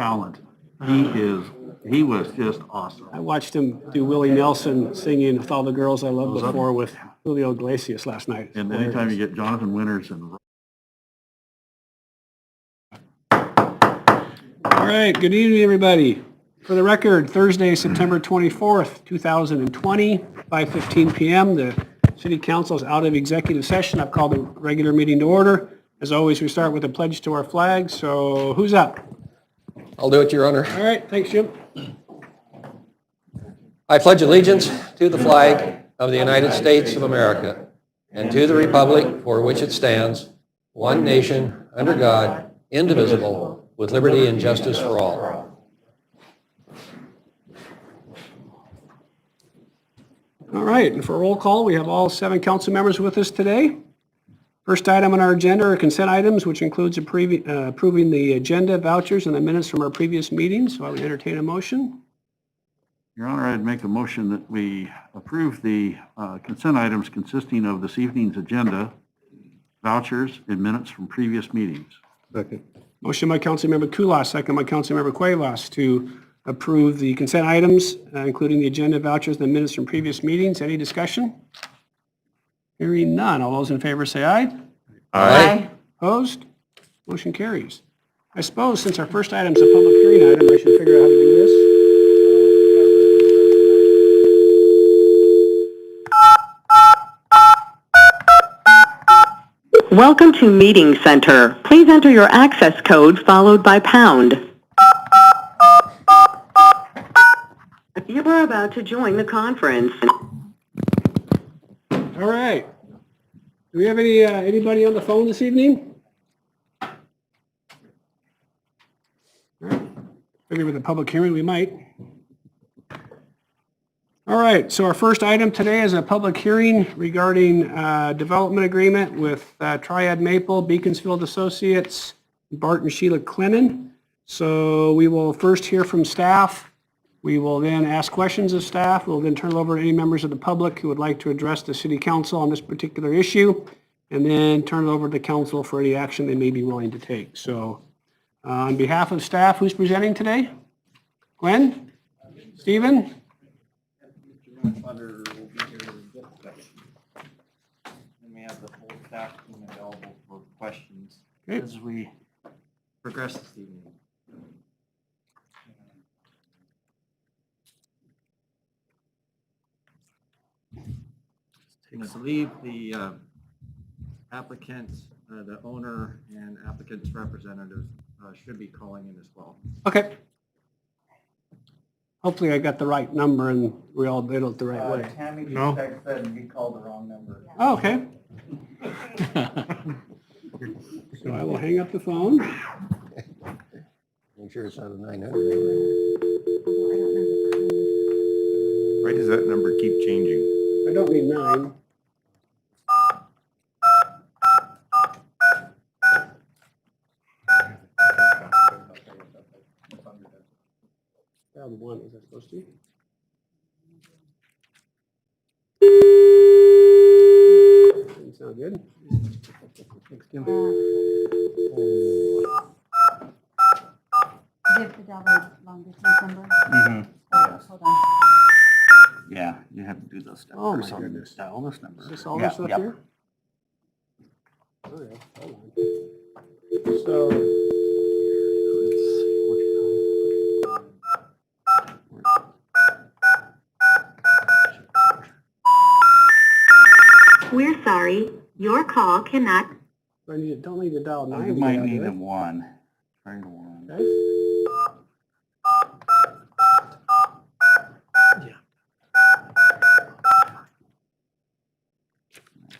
talent. He was just awesome. I watched him do Willie Nelson singing With All the Girls I Loved Before with Julio Iglesias last night. And anytime you get Jonathan Winters and. All right, good evening, everybody. For the record, Thursday, September 24th, 2020, 5:15 p.m. The City Council is out of executive session. I've called the regular meeting to order. As always, we start with a pledge to our flag. So who's up? I'll do it, Your Honor. All right, thanks, Jim. I pledge allegiance to the flag of the United States of America and to the republic for which it stands, one nation, under God, indivisible, with liberty and justice for all. All right, and for roll call, we have all 7 council members with us today. First item on our agenda are consent items, which includes approving the agenda, vouchers, and the minutes from our previous meetings. So I would entertain a motion. Your Honor, I'd make a motion that we approve the consent items consisting of this evening's agenda, vouchers, and minutes from previous meetings. Second. Motion by Councilmember Kulas, second by Councilmember Cuevas to approve the consent items, including the agenda, vouchers, and the minutes from previous meetings. Any discussion? Hearing none. All those in favor say aye. Aye. Opposed? Motion carries. I suppose since our first item is a public hearing item, I should figure out how to do this. Welcome to Meeting Center. Please enter your access code followed by pound. You are about to join the conference. All right. Do we have anybody on the phone this evening? All right. Figure with a public hearing, we might. All right, so our first item today is a public hearing regarding development agreement with Triad Maple, Beaconsfield Associates, Bart and Sheila Clennon. So we will first hear from staff. We will then ask questions of staff. We'll then turn it over to any members of the public who would like to address the city council on this particular issue, and then turn it over to council for any action they may be willing to take. So on behalf of staff, who's presenting today? Glenn? Stephen? Butter will be here in just a second. And we have the whole staff team available for questions as we progress this evening. I believe the applicant, the owner, and applicant's representatives should be calling in as well. Okay. Hopefully I got the right number and we all did it the right way. Tammy just No. texted and you called the wrong number. Oh, okay. So I will hang up the phone. Make sure it's not a 900. Why does that number keep changing? I don't need 9. Down 1, was that supposed to? Doesn't sound good. Give the dollar long distance number. Hold on. Yeah, you have to do those steps. Oh, my goodness. Dial this number. Is this all this up here? Okay, hold on. So, We're sorry, your call cannot. don't need to dial 9. You might need a 1. Try the 1. Okay.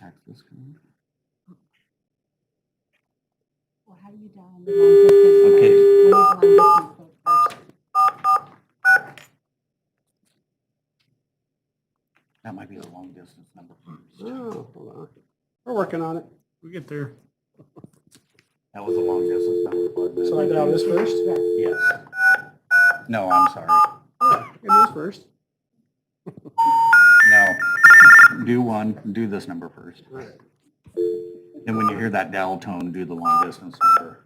Access code. Well, how do you dial the long distance? Okay. We need the long distance code first. That might be the long distance number first. Oh, hold on. We're working on it. We get there. That was the long distance number. But So I dial this first? yes. No, I'm sorry. Yeah, get this first. No. Do 1. Do this number first. All right. And when you hear that dial tone, do the long distance number.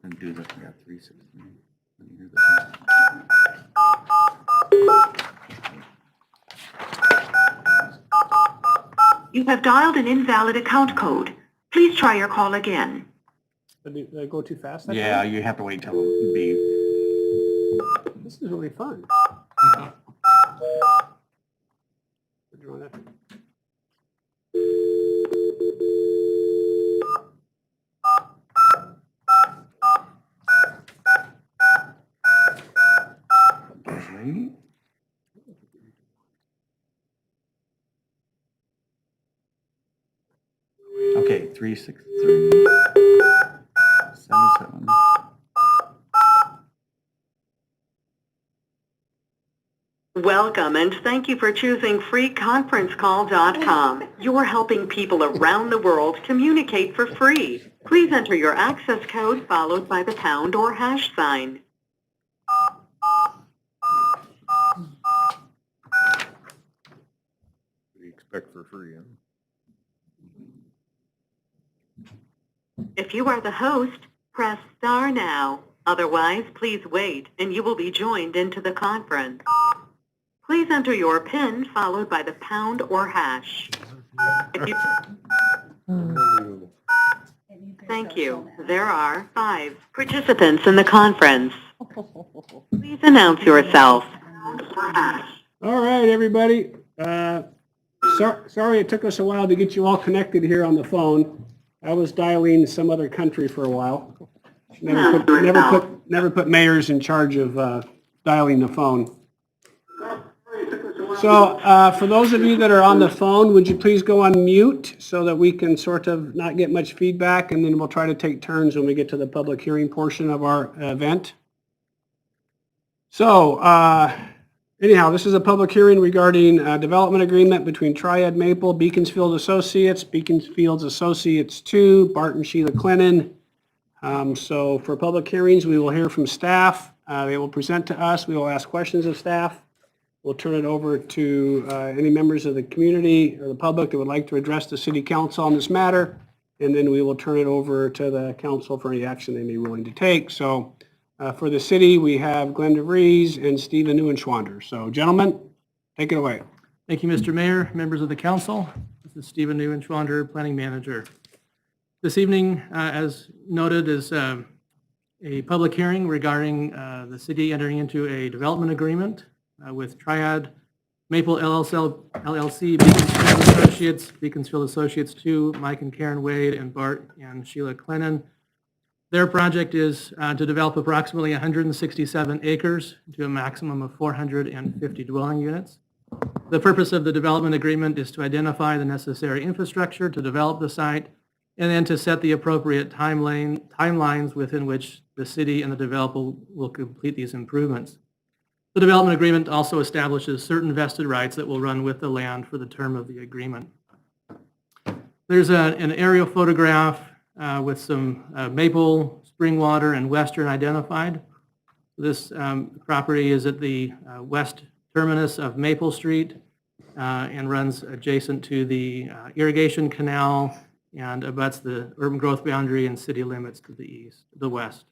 And do that, yeah, 363. Let me hear that. You have dialed an invalid account code. Please try your call again. Did I go too fast? that Yeah, time? you have to wait till it be. This is really fun. We're doing it. Okay, 363 77. Welcome and thank you for choosing freeconferencecall.com. You're helping people around the world communicate for free. Please enter your access code followed by the pound or hash sign. What do you expect for free? Huh? If you are the host, press star now. Otherwise, please wait and you will be joined into the conference. Please enter your PIN followed by the pound or hash. If you... Thank you. There are 5 participants in the conference. Please announce yourself. All right, everybody. Sorry it took us a while to get you all connected here on the phone. I was dialing some other country for a while. Never put mayors in charge of dialing the phone. So for those of you that are on the phone, would you please go on mute so that we can sort of not get much feedback, and then we'll try to take turns when we get to the public hearing portion of our event. So anyhow, this is a public hearing regarding a development agreement between Triad Maple, Beaconsfield Associates, Beaconsfield Associates 2, Barton Sheila Clennon. So for public hearings, we will hear from staff. They will present to us. We will ask questions of staff. We'll turn it over to any members of the community or the public that would like to address the city council on this matter. And then we will turn it over to the council for any action they may be willing to take. So for the city, we have Glenn DeVries and Stephen Neuenschwander. So gentlemen, take it away. Thank you, Mr. Mayor, members of the council. This is Stephen Neuenschwander, Planning Manager. This evening, as noted, is a public hearing regarding the city entering into a development agreement with Triad Maple LLC, Beaconsfield Associates, Beaconsfield Associates 2, Mike and Karen Wade, and Bart and Sheila Clennon. Their project is to develop approximately 167 acres to a maximum of 450 dwelling units. The purpose of the development agreement is to identify the necessary infrastructure to develop the site and then to set the appropriate timelines within which the city and the developer will complete these improvements. The development agreement also establishes certain vested rights that will run with the land for the term of the agreement. There's an aerial photograph with some maple, spring water, and western identified. This property is at the west terminus of Maple Street and runs adjacent to the irrigation canal and abuts the urban growth boundary and city limits to the west.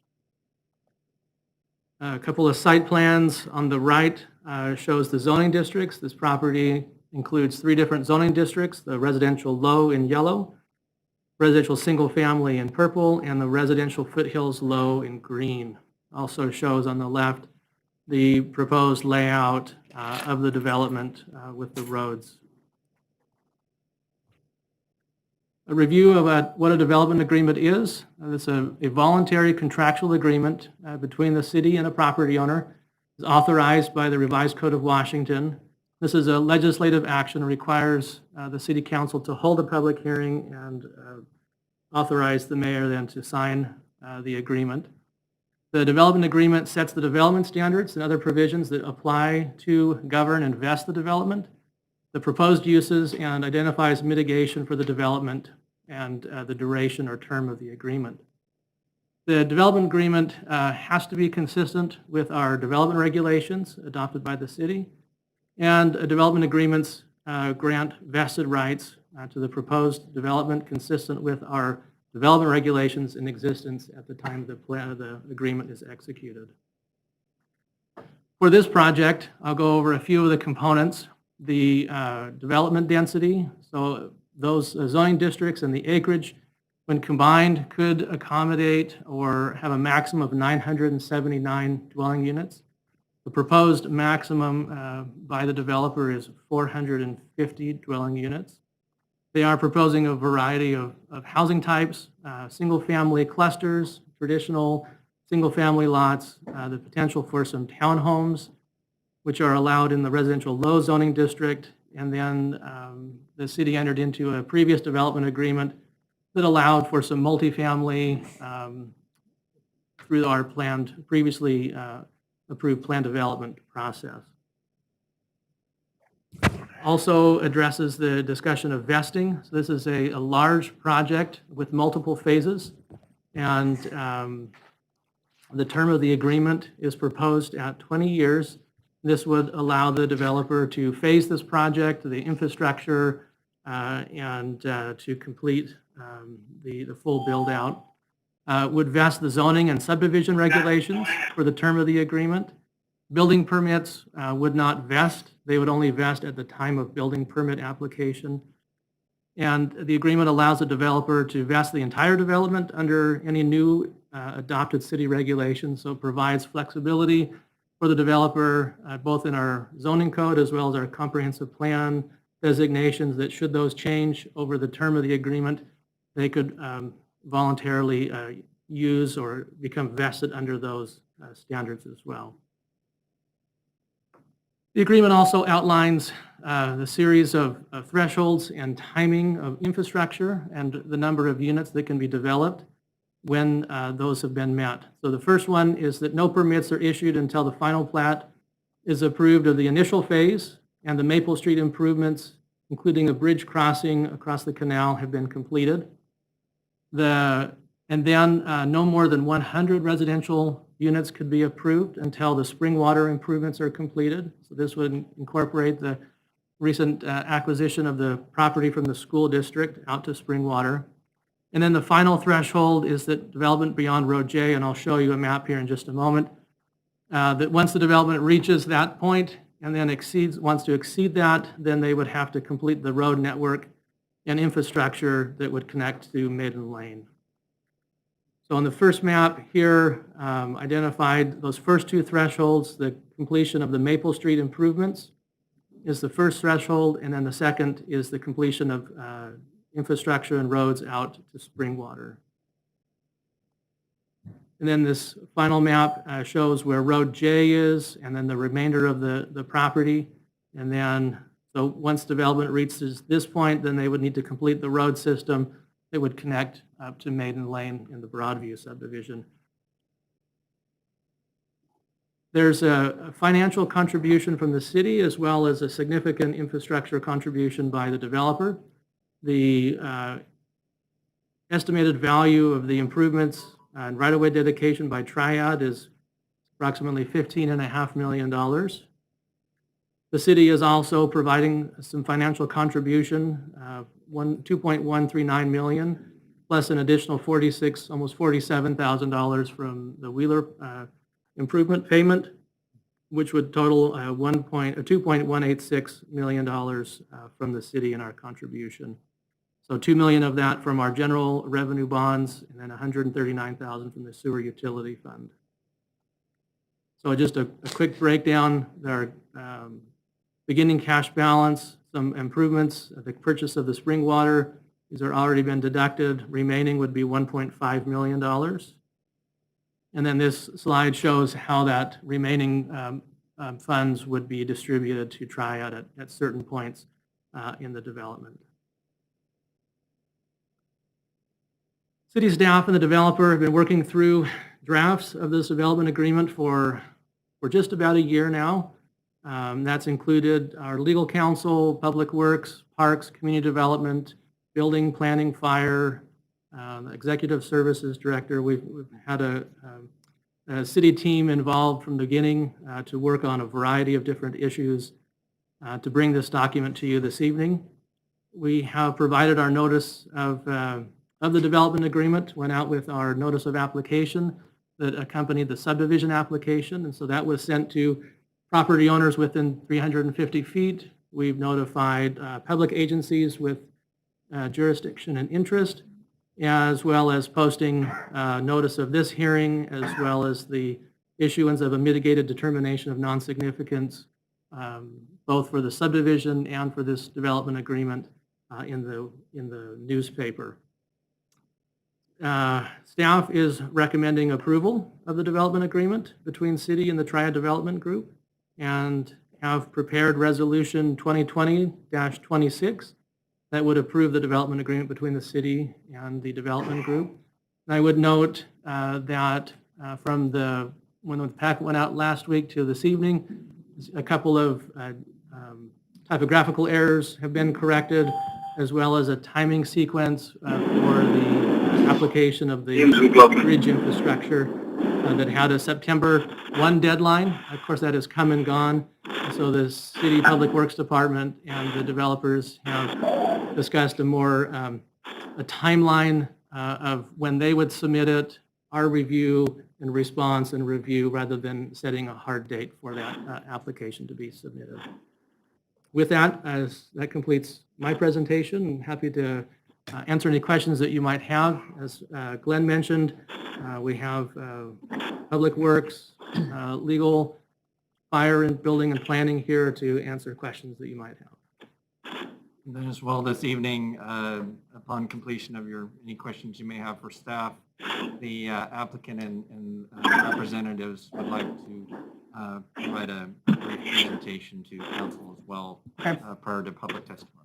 A couple of site plans on the right shows the zoning districts. This property includes 3 different zoning districts: the residential low in yellow, residential single family in purple, and the residential foothills low in green. Also shows on the left the proposed layout of the development with the roads. A review of what a development agreement is. It's a voluntary contractual agreement between the city and a property owner. It's authorized by the Revised Code of Washington. This is a legislative action, requires the city council to hold a public hearing and authorize the mayor then to sign the agreement. The development agreement sets the development standards and other provisions that apply to govern and vest the development, the proposed uses, and identifies mitigation for the development and the duration or term of the agreement. The development agreement has to be consistent with our development regulations adopted by the city, and development agreements grant vested rights to the proposed development consistent with our development regulations in existence at the time the agreement is executed. For this project, I'll go over a few of the components. The development density, so those zoning districts and the acreage, when combined, could accommodate or have a maximum of 979 dwelling units. The proposed maximum by the developer is 450 dwelling units. They are proposing a variety of housing types, single-family clusters, traditional single-family lots, the potential for some townhomes, which are allowed in the residential low zoning district, and then the city entered into a previous development agreement that allowed for some multifamily through our previously approved plan development process. Also addresses the discussion of vesting. So this is a large project with multiple phases, and the term of the agreement is proposed at 20 years. This would allow the developer to phase this project, the infrastructure, and to complete the full build-out. Would vest the zoning and subdivision regulations for the term of the agreement. Building permits would not vest. They would only vest at the time of building permit application. And the agreement allows the developer to vest the entire development under any new adopted city regulations, so it provides flexibility for the developer, both in our zoning code as well as our comprehensive plan designations, that should those change over the term of the agreement, they could voluntarily use or become vested under those standards as well. The agreement also outlines the series of thresholds and timing of infrastructure and the number of units that can be developed when those have been met. So the first one is that no permits are issued until the final plat is approved of the initial phase and the Maple Street improvements, including a bridge crossing across the canal, have been completed. And then no more than 100 residential units could be approved until the spring water improvements are completed. So this would incorporate the recent acquisition of the property from the school district out to spring water. And then the final threshold is that development beyond Road J, and I'll show you a map here in just a moment, that once the development reaches that point and then wants to exceed that, then they would have to complete the road network and infrastructure that would connect to Maiden Lane. So on the first map here, identified those first two thresholds. The completion of the Maple Street improvements is the first threshold, and then the second is the completion of infrastructure and roads out to Springwater. And then this final map shows where Road J is, and then the remainder of the property. And then, so once development reaches this point, then they would need to complete the road system that would connect up to Maiden Lane in the Broadview subdivision. There's a financial contribution from the city as well as a significant infrastructure contribution by the developer. The estimated value of the improvements and right-of-way dedication by Triad is approximately $15.5 million. The city is also providing some financial contribution, $2.139 million, plus an additional almost $47,000 from the Wheeler improvement payment, which would total $2.186 million from the city in our contribution. So $2 million of that from our general revenue bonds, and then $139,000 from the sewer utility fund. So just a quick breakdown. There are beginning cash balance, some improvements, the purchase of the spring water, these are already been deducted. Remaining would be $1.5 million. And then this slide shows how that remaining funds would be distributed to Triad at certain points in the development. City staff and the developer have been working through drafts of this development agreement for just about a year now. That's included our legal counsel, public works, parks, community development, building, planning, fire, executive services director. We've had a city team involved from the beginning to work on a variety of different issues to bring this document to you this evening. We have provided our notice of of the development agreement went out with our notice of application that accompanied the subdivision application. And so that was sent to property owners within 350 feet. We've notified public agencies with jurisdiction and interest, as well as posting notice of this hearing, as well as the issuance of a mitigated determination of non-significance, both for the subdivision and for this development agreement in the newspaper. Staff is recommending approval of the development agreement between City and the Triad Development Group, and have prepared Resolution 2020-26 that would approve the development agreement between the City and the development group. And I would note that from when the packet went out last week to this evening, a couple of typographical errors have been corrected, as well as a timing sequence for the application of the bridge infrastructure that had a September 1 deadline. Of course, that has come and gone. So the City Public Works Department and the developers have discussed a timeline of when they would submit it, our review and response and review, rather than setting a hard date for that application to be submitted. With that, that completes my presentation. I'm happy to answer any questions that you might have. As Glenn mentioned, we have Public Works, Legal, Fire and Building and Planning here to answer questions that you might have. And then as well this evening, upon completion of any questions you may have for staff, the applicant and representatives would like to provide a brief presentation to council as well prior to public testimony.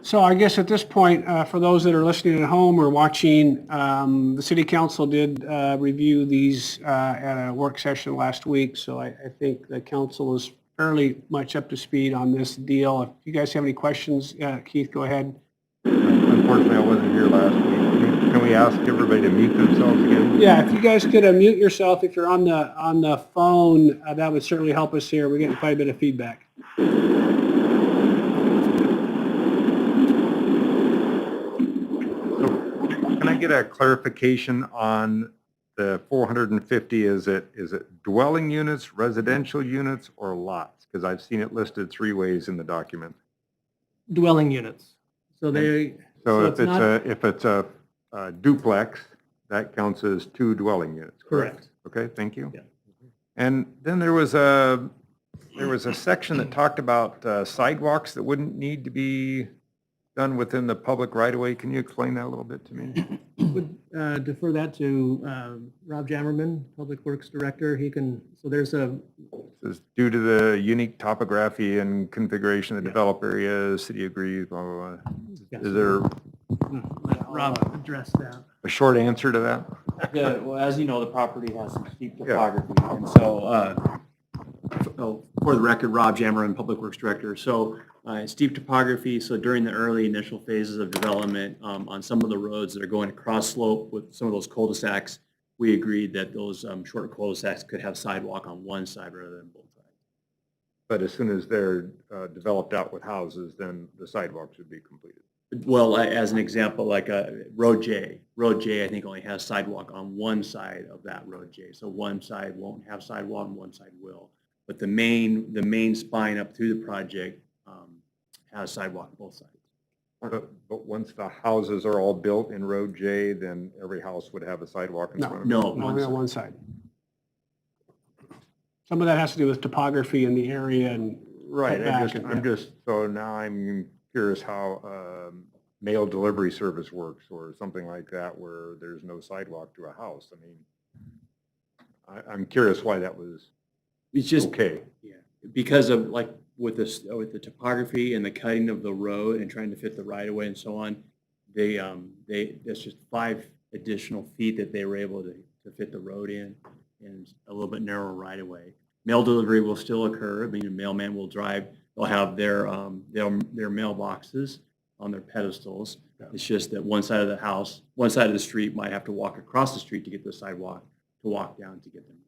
So I guess at this point, for those that are listening at home or watching, the City Council did review these at a work session last week. So I think the council is fairly much up to speed on this deal. If you guys have any questions, Keith, go ahead. Unfortunately, I wasn't here last week. Can we ask everybody to mute themselves again? Yeah, if you guys could unmute yourself if you're on the phone, that would certainly help us here. We're getting quite a bit of feedback. Can I get a clarification on the 450? Is it dwelling units, residential units, or lots? Because I've seen it listed three ways in the document. Dwelling units. So they. So it's if it's a duplex, that counts as 2 dwelling units. Correct. Okay, thank you. Yeah. And then there was a section that talked about sidewalks that wouldn't need to be done within the public right-of-way. Can you explain that a little bit to me? Would defer that to Rob Jammerman, Public Works Director. He can, so there's a. This is due to the unique topography and configuration of the developed area, city agrees, blah, blah, blah. Yes. Is there Let Rob address that. a short answer to that? Well, as you know, the property has some steep topography, and so, for the record, Rob Jammerin, Public Works Director. So, steep topography, so during the early initial phases of development, on some of the roads that are going across slope with some of those cul-de-sacs, we agreed that those short cul-de-sacs could have sidewalk on one side rather than both sides. But as soon as they're developed out with houses, then the sidewalks would be completed. Well, as an example, like Road J, I think only has sidewalk on one side of that Road J. So one side won't have sidewalk and one side will. But the main spine up through the project has sidewalk on both sides. But once the houses are all built in Road J, then every house would have a sidewalk in front of it? No, Only on one side. Some of that has to do with topography in the area and. Right, back so now I'm curious how mail delivery service works or something like that where there's no sidewalk to a house. I mean, I'm curious why that was It's just, okay. yeah, because of like with the topography and the cutting of the road and trying to fit the right of way and so on, that's just 5 additional feet that they were able to fit the road in, and a little bit narrower right of way. Mail delivery will still occur. I mean, a mailman will drive. They'll have their mailboxes on their pedestals. Yeah. It's just that one side of the street might have to walk across the street to get the sidewalk to walk down to get them.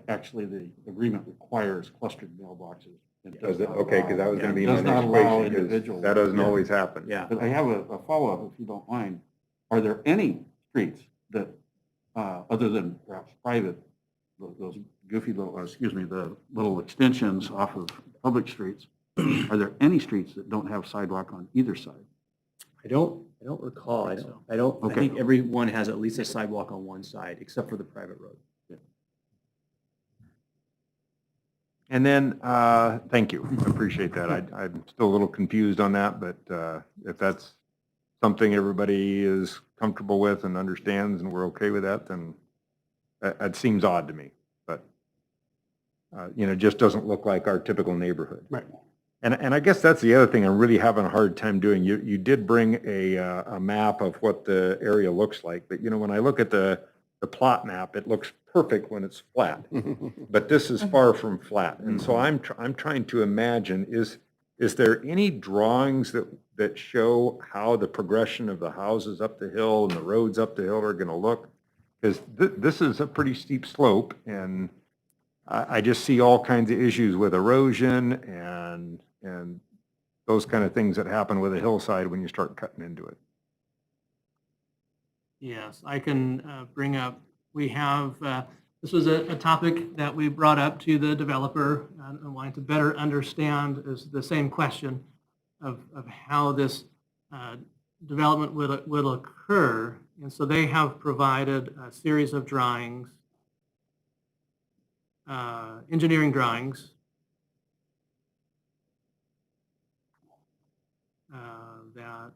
Actually, the agreement requires clustered mailboxes Does it? Okay, because that was going to be my Does not next allow question, 'cause individual. that doesn't Yeah. always happen. Yeah. But I have a follow-up, if you don't mind. Are there any streets that, other than perhaps private, those goofy little, excuse me, the little extensions off of public streets, are there any streets that don't have sidewalk on either side? I don't recall. I Okay. think everyone has at least a sidewalk on one side, except for the private road. And then, thank you, I appreciate that. I'm still a little confused on that, but if that's something everybody is comfortable with and understands and we're okay with that, then that seems odd to me. But, just doesn't look like our typical neighborhood. Right. And I guess that's the other thing I'm really having a hard time doing. You did bring a map of what the area looks like, but when I look at the plot map, it looks perfect when it's flat. But this is far from flat. And so I'm trying to imagine, is there any drawings that show how the progression of the houses up the hill and the roads up the hill are going to look? Because this is a pretty steep slope, and I just see all kinds of issues with erosion and those kind of things that happen with a hillside when you start cutting into it. Yes, I can bring up, we have, this was a topic that we brought up to the developer and wanting to better understand is the same question of how this development will occur. And so they have provided a series of drawings, engineering drawings, that.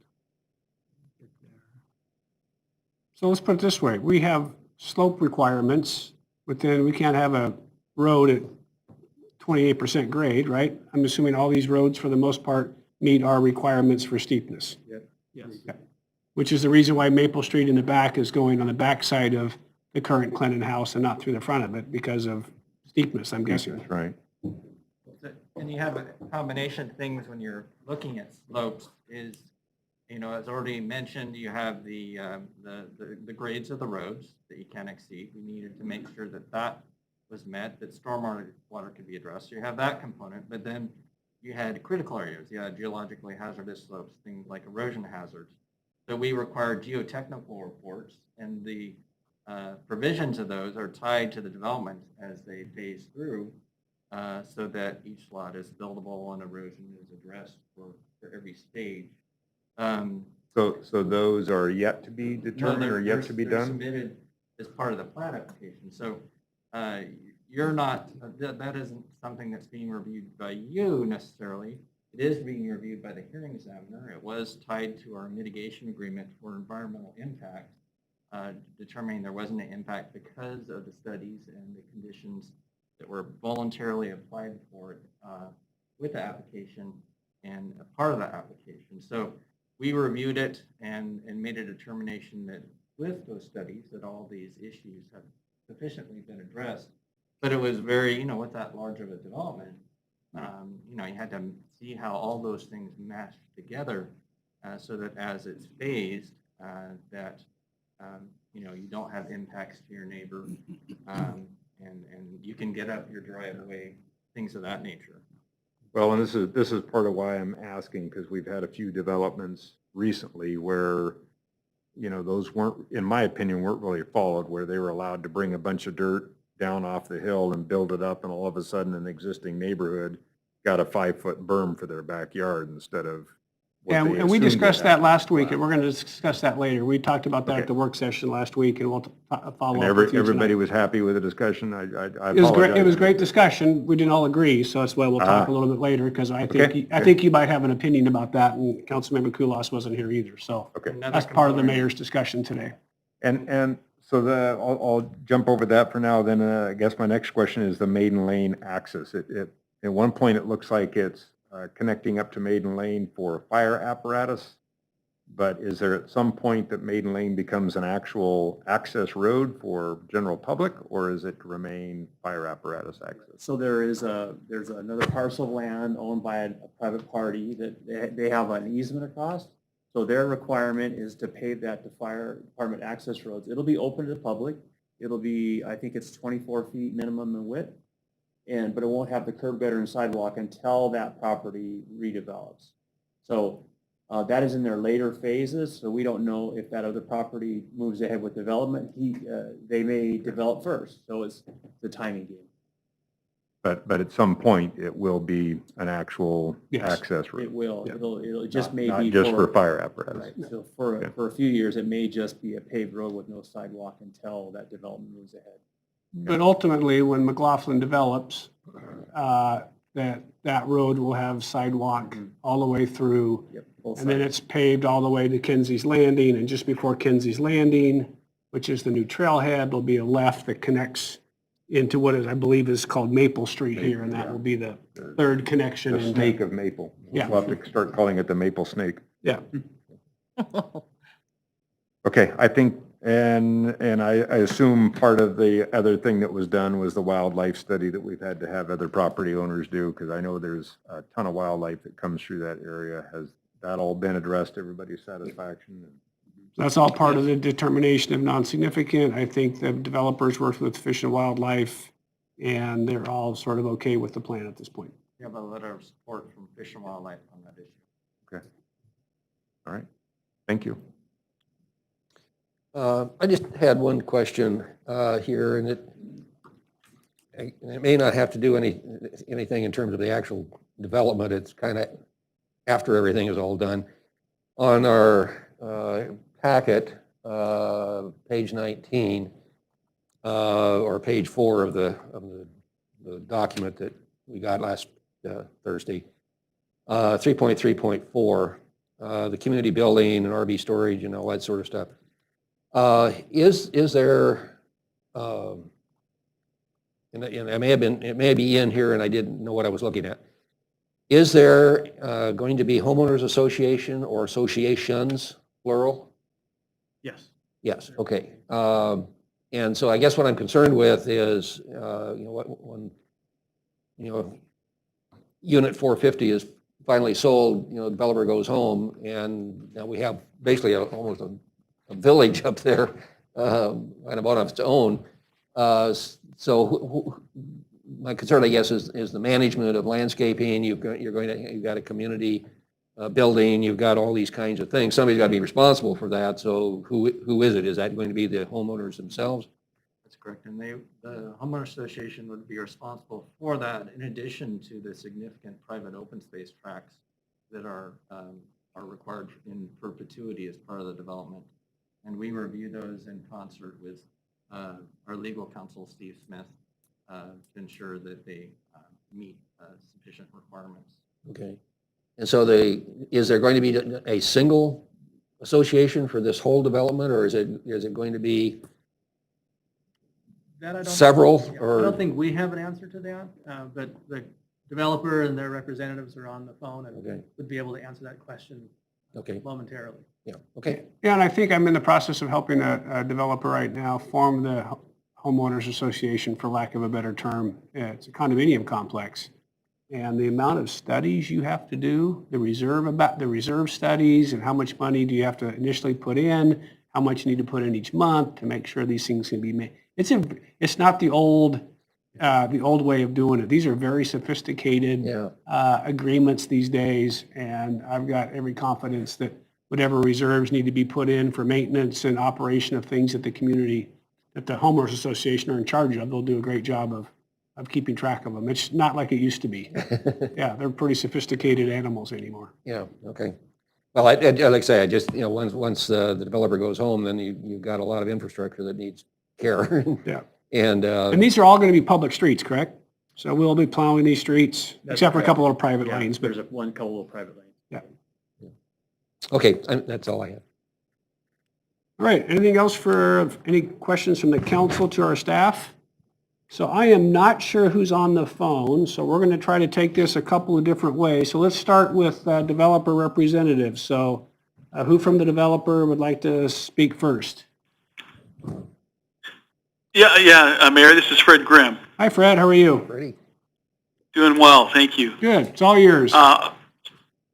So let's put it this way. We have slope requirements, but then we can't have a road at 28% grade, right? I'm assuming all these roads, for the most part, meet our requirements for steepness. Yes. Okay. Which is the reason why Maple Street in the back is going on the back side of the current Clennon house and not through the front of it because of steepness, I'm guessing. That's right. And you have a combination of things when you're looking at slopes is, as already mentioned, you have the grades of the roads that you can't exceed. We needed to make sure that was met, that stormwater water could be addressed. So you have that component, but then you had critical areas. You had geologically hazardous slopes, things like erosion hazards. So we required geotechnical reports, and the provisions of those are tied to the development as they phase through, so that each lot is buildable and erosion is addressed for every stage. So those are yet to be determined or yet to be they're done? submitted as part of the plat application. So you're not, that isn't something that's being reviewed by you necessarily. It is being reviewed by the hearing examiner. It was tied to our mitigation agreement for environmental impact, determining there wasn't an impact because of the studies and the conditions that were voluntarily applied for with the application and a part of the application. So we reviewed it and made a determination that with those studies that all these issues have sufficiently been addressed. But it was very, with that large of a development, you had to see how all those things matched together so that as it's phased, that, you don't have impacts to your neighbor and you can get up your driveway, things of that nature. Well, and this is part of why I'm asking, because we've had a few developments recently where, those weren't, in my opinion, weren't really followed, where they were allowed to bring a bunch of dirt down off the hill and build it up, and all of a sudden an existing neighborhood got a 5-foot berm for their backyard instead of what Yeah, they and we assumed discussed they that had. last week, and we're going to discuss that later. We talked about that Okay. at the work session last week, and we'll follow And up with you everybody tonight. was happy with the discussion? I It was great, it apologize. was great discussion. We didn't all agree, so that's why we'll talk a little bit later, because I Okay. think you might have an opinion about that, and Councilmember Kulas wasn't here either, so Okay. Another that's part of the component- mayor's discussion today. And so I'll jump over that for now. Then I guess my next question is the Maiden Lane access. At one point, it looks like it's connecting up to Maiden Lane for fire apparatus. But is there at some point that Maiden Lane becomes an actual access road for general public, or is it to remain fire apparatus access? So there's another parcel of land owned by a private party that they have an easement across. So their requirement is to pave that to fire department access roads. It'll be open to the public. It'll be, I think it's 24 feet minimum in width. but it won't have the curb gutter and sidewalk until that property redevelops. So that is in their later phases, so we don't know if that other property moves ahead with development. They may develop first, so it's the timing game. But at some point, it will be an actual Yes, access It route. will, Yeah. it just may Not be just for fire apparatus. Right, so for a few years, it may just be a paved road with no sidewalk until that development moves ahead. But ultimately, when McLaughlin develops, that road will have sidewalk all the way through. Yep, both And then sides. it's paved all the way to Kinsey's Landing, and just before Kinsey's Landing, which is the new trailhead, there'll be a left that connects into what is, I believe, is called Maple Street here, and that will be the third connection. The into- snake of Maple. Yeah. We'll have to start calling it the Maple Snake. Yeah. Okay, I think, and I assume part of the other thing that was done was the wildlife study that we've had to have other property owners do, because I know there's a ton of wildlife that comes through that area. Has that all been addressed to everybody's satisfaction? That's all part of the determination of non-significant. I think the developers worked with Fish and Wildlife, and they're all sort of okay with the plan at this point. We have a letter of support from Fish and Wildlife on that issue. Okay. All right. Thank you. I just had one question here, and it may not have to do anything in terms of the actual development. It's kind of after everything is all done. On our packet, page 19, or page 4 of the document that we got last Thursday, 3.3.4, the community building and RV storage and all that sort of stuff. Is there, and it may be in here and I didn't know what I was looking at. Is there going to be homeowners association or associations, plural? Yes. Yes, okay. And so I guess what I'm concerned with is, when, unit 450 is finally sold, the developer goes home, and now we have basically almost a village up there, kind of on its own. So my concern, I guess, is the management of landscaping. You've got a community building. You've got all these kinds of things. Somebody's got to be responsible for that. So who is it? Is that going to be the homeowners themselves? That's correct. And the homeowner association would be responsible for that, in addition to the significant private open space tracts that are required in perpetuity as part of the development. And we review those in concert with our legal counsel, Steve Smith, to ensure that they meet sufficient requirements. Okay. And so is there going to be a single association for this whole development, or is it going to be That I don't. several? I Or don't think we have an answer to that, but the developer and their representatives are on the phone and Okay. would be able to answer that question Okay, momentarily. yeah, okay, Yeah, and I think I'm in the process of helping a developer right now form the homeowners association, for lack of a better term. It's a condominium complex. And the amount of studies you have to do, the reserve studies, and how much money do you have to initially put in, how much you need to put in each month to make sure these things can be made. It's not the old way of doing it. These are very sophisticated yeah, agreements these days, and I've got every confidence that whatever reserves need to be put in for maintenance and operation of things that the homeowners association are in charge of, they'll do a great job of keeping track of them. It's not like it used to be. Yeah, they're pretty sophisticated animals anymore. yeah, okay. Well, like I say, I just, once the developer goes home, then you've got a lot of infrastructure that needs care. Yeah. And, And these are all going to be public streets, correct? So we'll be plowing these streets, That's except for a correct. couple of private Yeah, lanes, but there's one couple of private lanes. okay, that's all I have. all right, anything else any questions from the council to our staff? So I am not sure who's on the phone, so we're going to try to take this a couple of different ways. So let's start with developer representatives. So who from the developer would like to speak first? Yeah, Mayor, this is Fred Grimm. Hi, Fred, how are you? Ready? Doing well, thank you. Good, it's all yours.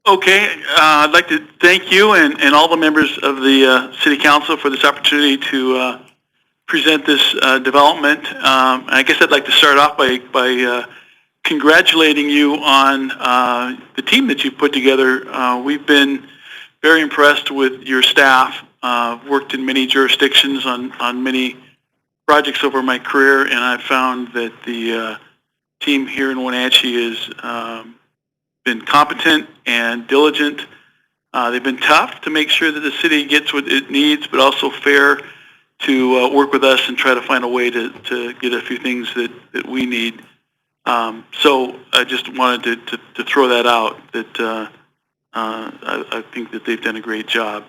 Okay, I'd like to thank you and all the members of the City Council for this opportunity to present this development. I guess I'd like to start off by congratulating you on the team that you've put together. We've been very impressed with your staff. Worked in many jurisdictions on many projects over my career, and I've found that the team here in Wenatchee has been competent and diligent. They've been tough to make sure that the city gets what it needs, but also fair to work with us and try to find a way to get a few things that we need. So I just wanted to throw that out, that I think that they've done a great job.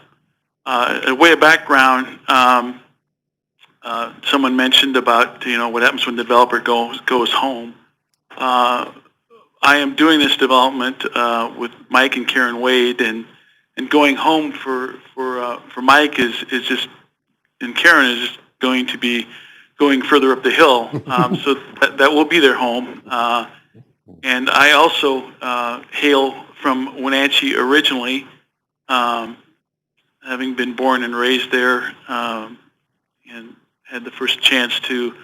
A way of background, someone mentioned about, what happens when the developer goes home. I am doing this development with Mike and Karen Wade, and going home for Mike is just, and Karen is just going to be going further up the hill. So that will be their home. And I also hail from Wenatchee originally, having been born and raised there, and had the first chance to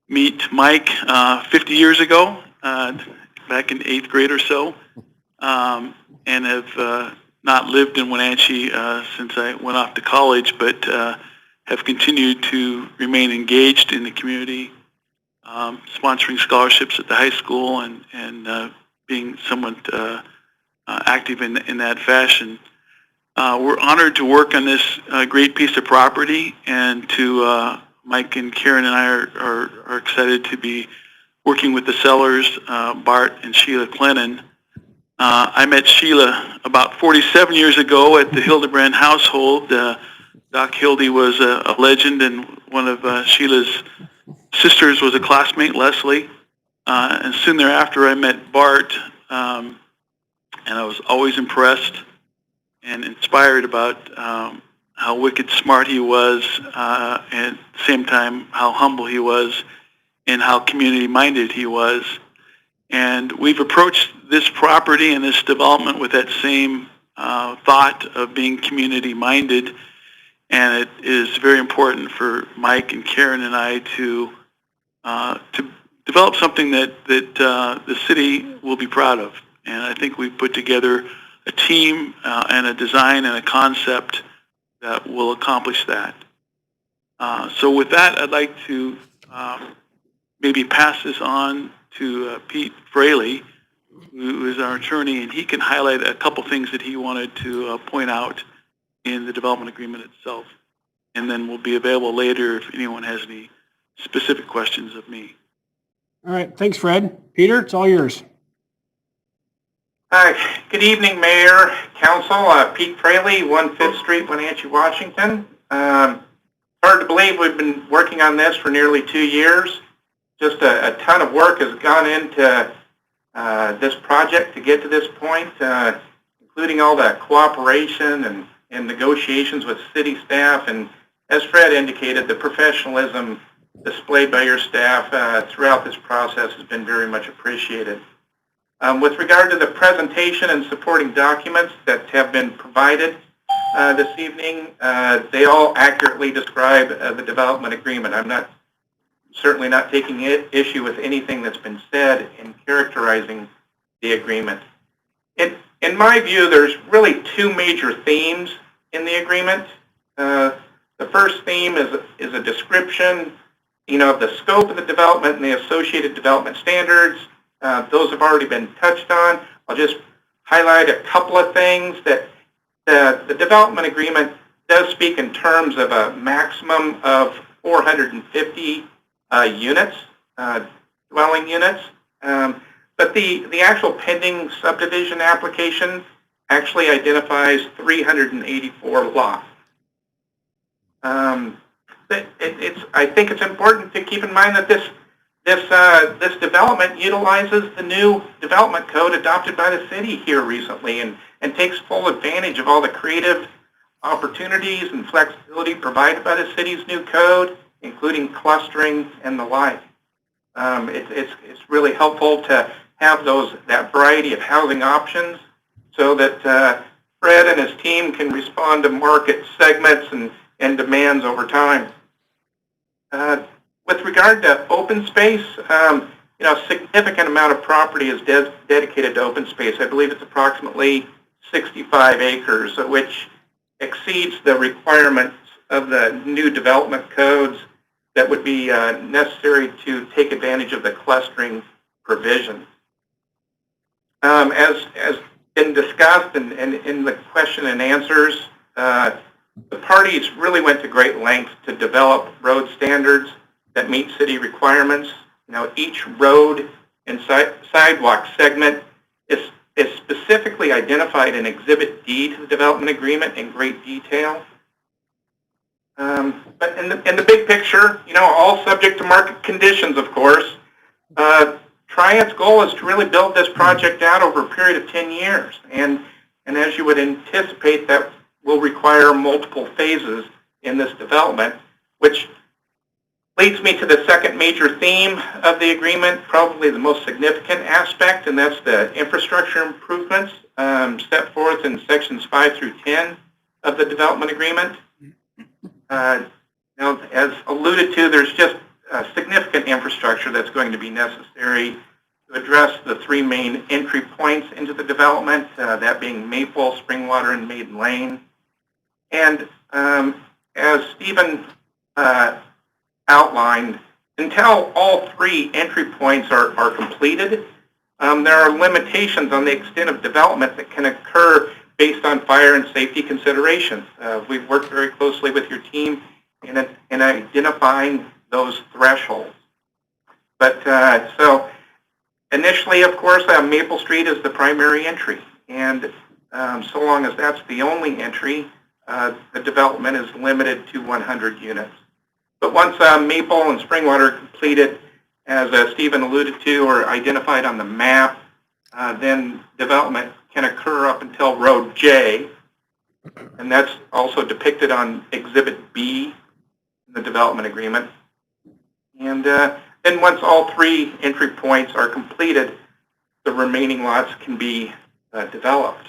meet Mike 50 years ago, back in 8th grade or so, and have not lived in Wenatchee since I went off to college, but have continued to remain engaged in the community, sponsoring scholarships at the high school, and being somewhat active in that fashion. We're honored to work on this great piece of property, and to Mike and Karen and I are excited to be working with the sellers, Bart and Sheila Clennon. I met Sheila about 47 years ago at the Hildebrand household. Doc Hildy was a legend, and one of Sheila's sisters was a classmate, Leslie. And soon thereafter, I met Bart, and I was always impressed and inspired about how wicked smart he was, and at the same time, how humble he was, and how community-minded he was. And we've approached this property and this development with that same thought of being community-minded. And it is very important for Mike and Karen and I to develop something that the city will be proud of. And I think we've put together a team and a design and a concept that will accomplish that. So with that, I'd like to maybe pass this on to Pete Fraley, who is our attorney, and he can highlight a couple things that he wanted to point out in the development agreement itself. And then we'll be available later if anyone has any specific questions of me. All right, thanks, Fred. Peter, it's all yours. Hi, good evening, Mayor, Council. Pete Fraley, 1 Street, Wenatchee, Washington. Hard to believe we've been working on this for nearly 2 years. Just a ton of work has gone into this project to get to this point, including all the cooperation and negotiations with city staff. And as Fred indicated, the professionalism displayed by your staff throughout this process has been very much appreciated. With regard to the presentation and supporting documents that have been provided this evening, they all accurately describe the development agreement. I'm certainly not taking issue with anything that's been said in characterizing the agreement. In my view, there's really two major themes in the agreement. The first theme is a description, of the scope of the development and the associated development standards. Those have already been touched on. I'll just highlight a couple of things that the development agreement does speak in terms of a maximum of 450 units, dwelling units. But the actual pending subdivision application actually identifies 384 lots. I think it's important to keep in mind that this development utilizes the new development code adopted by the city here recently, and takes full advantage of all the creative opportunities and flexibility provided by the city's new code, including clustering and the like. It's really helpful to have that variety of housing options so that Fred and his team can respond to market segments and demands over time. With regard to open space, a significant amount of property is dedicated to open space. I believe it's approximately 65 acres, which exceeds the requirements of the new development codes that would be necessary to take advantage of the clustering provision. As been discussed and in the question and answers, the parties really went to great lengths to develop road standards that meet city requirements. Each road and sidewalk segment is specifically identified in Exhibit D to the development agreement in great detail. But in the big picture, all subject to market conditions, of course, Triad's goal is to really build this project out over a period of 10 years. And as you would anticipate, that will require multiple phases in this development, which leads me to the second major theme of the agreement, probably the most significant aspect, and that's the infrastructure improvements set forth in sections 5 through 10 of the development agreement. Now, as alluded to, there's just significant infrastructure that's going to be necessary to address the three main entry points into the development, that being Maple, Springwater, and Maiden Lane. And as Stephen outlined, until all three entry points are completed, there are limitations on the extent of development that can occur based on fire and safety considerations. We've worked very closely with your team in identifying those thresholds. But so initially, of course, Maple Street is the primary entry, and so long as that's the only entry, the development is limited to 100 units. But once Maple and Springwater are completed, as Stephen alluded to or identified on the map, then development can occur up until Road J, and that's also depicted on Exhibit B in the development agreement. And then once all three entry points are completed, the remaining lots can be developed.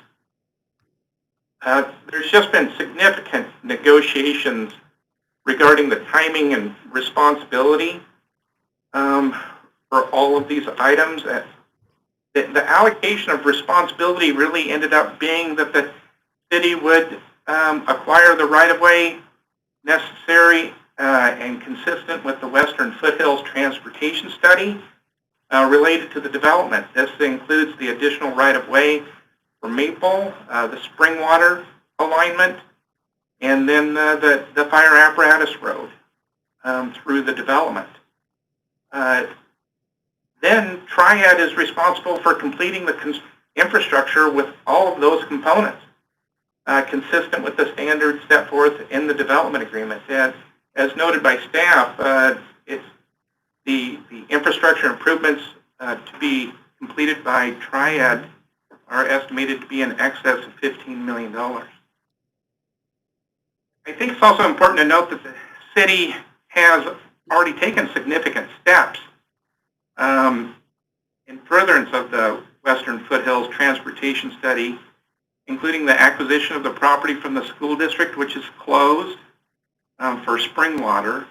There's just been significant negotiations regarding the timing and responsibility for all of these items. The allocation of responsibility really ended up being that the city would acquire the right-of-way necessary and consistent with the Western Foothills Transportation Study related to the development. This includes the additional right-of-way for Maple, the Springwater alignment, and then the fire apparatus road through the development. Then Triad is responsible for completing the infrastructure with all of those components, consistent with the standards set forth in the development agreement. As noted by staff, it's the infrastructure improvements to be completed by Triad are estimated to be in excess of $15 million. I think it's also important to note that the city has already taken significant steps in furtherance of the Western Foothills Transportation Study, including the acquisition of the property from the school district, which is closed for Springwater,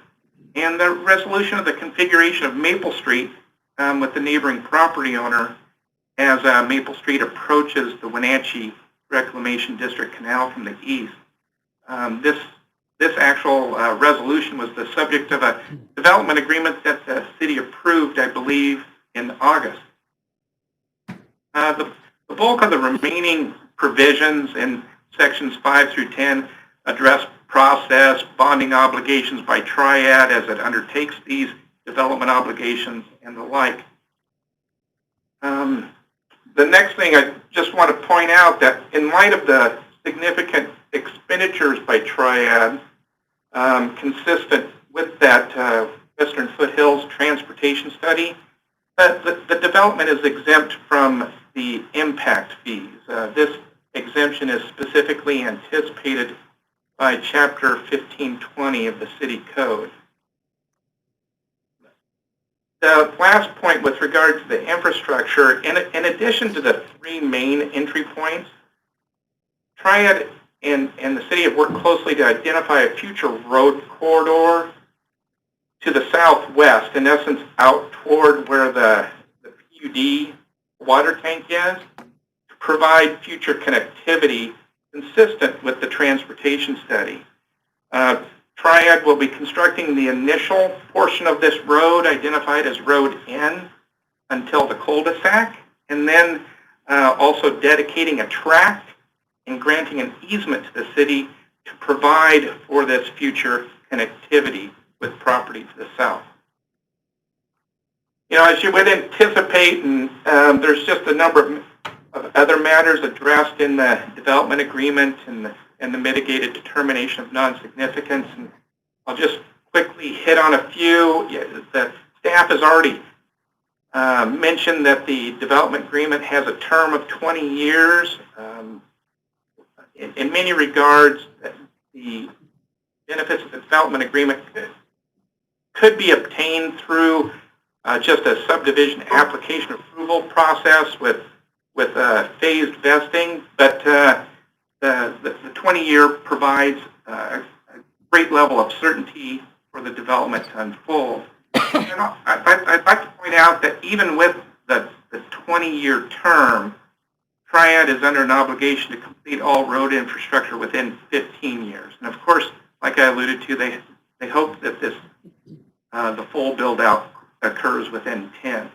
and the resolution of the configuration of Maple Street with the neighboring property owner as Maple Street approaches the Wenatchee Reclamation District Canal from the east. This actual resolution was the subject of a development agreement that the city approved, I believe, in August. The bulk of the remaining provisions in sections 5 through 10 address process, bonding obligations by Triad as it undertakes these development obligations, and the like. The next thing I just want to point out that in light of the significant expenditures by Triad, consistent with that Western Foothills Transportation Study, the development is exempt from the impact fees. This exemption is specifically anticipated by Chapter 1520 of the City Code. The last point with regard to the infrastructure, in addition to the three main entry points, Triad and the city have worked closely to identify a future road corridor to the southwest, in essence, out toward where the PUD water tank is, to provide future connectivity consistent with the transportation study. Triad will be constructing the initial portion of this road, identified as Road N, until the cul-de-sac, and then also dedicating a tract and granting an easement to the city to provide for this future connectivity with property to the south. You know, as you would anticipate, and there's just a number of other matters addressed in the development agreement and the mitigated determination of non-significance, and I'll just quickly hit on a few. The staff has already mentioned that the development agreement has a term of 20 years. In many regards, the benefits of the development agreement could be obtained through just a subdivision application approval process with phased vesting, but the 20-year provides a great level of certainty for the development to unfold. And I'd like to point out that even with the 20-year term, Triad is under an obligation to complete all road infrastructure within 15 years. And of course, like I alluded to, they hope that this the full build-out occurs within 10.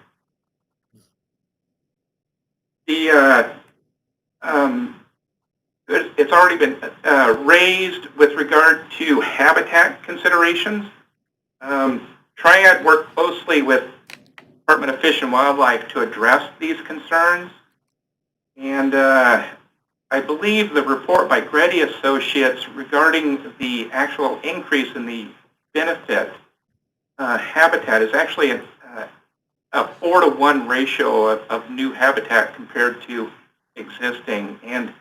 It's already been raised with regard to habitat considerations. Triad worked closely with Department of Fish and Wildlife to address these concerns. And I believe the report by Grady Associates regarding the actual increase in the benefit habitat is actually a 4-to-1 ratio of new habitat compared to existing. And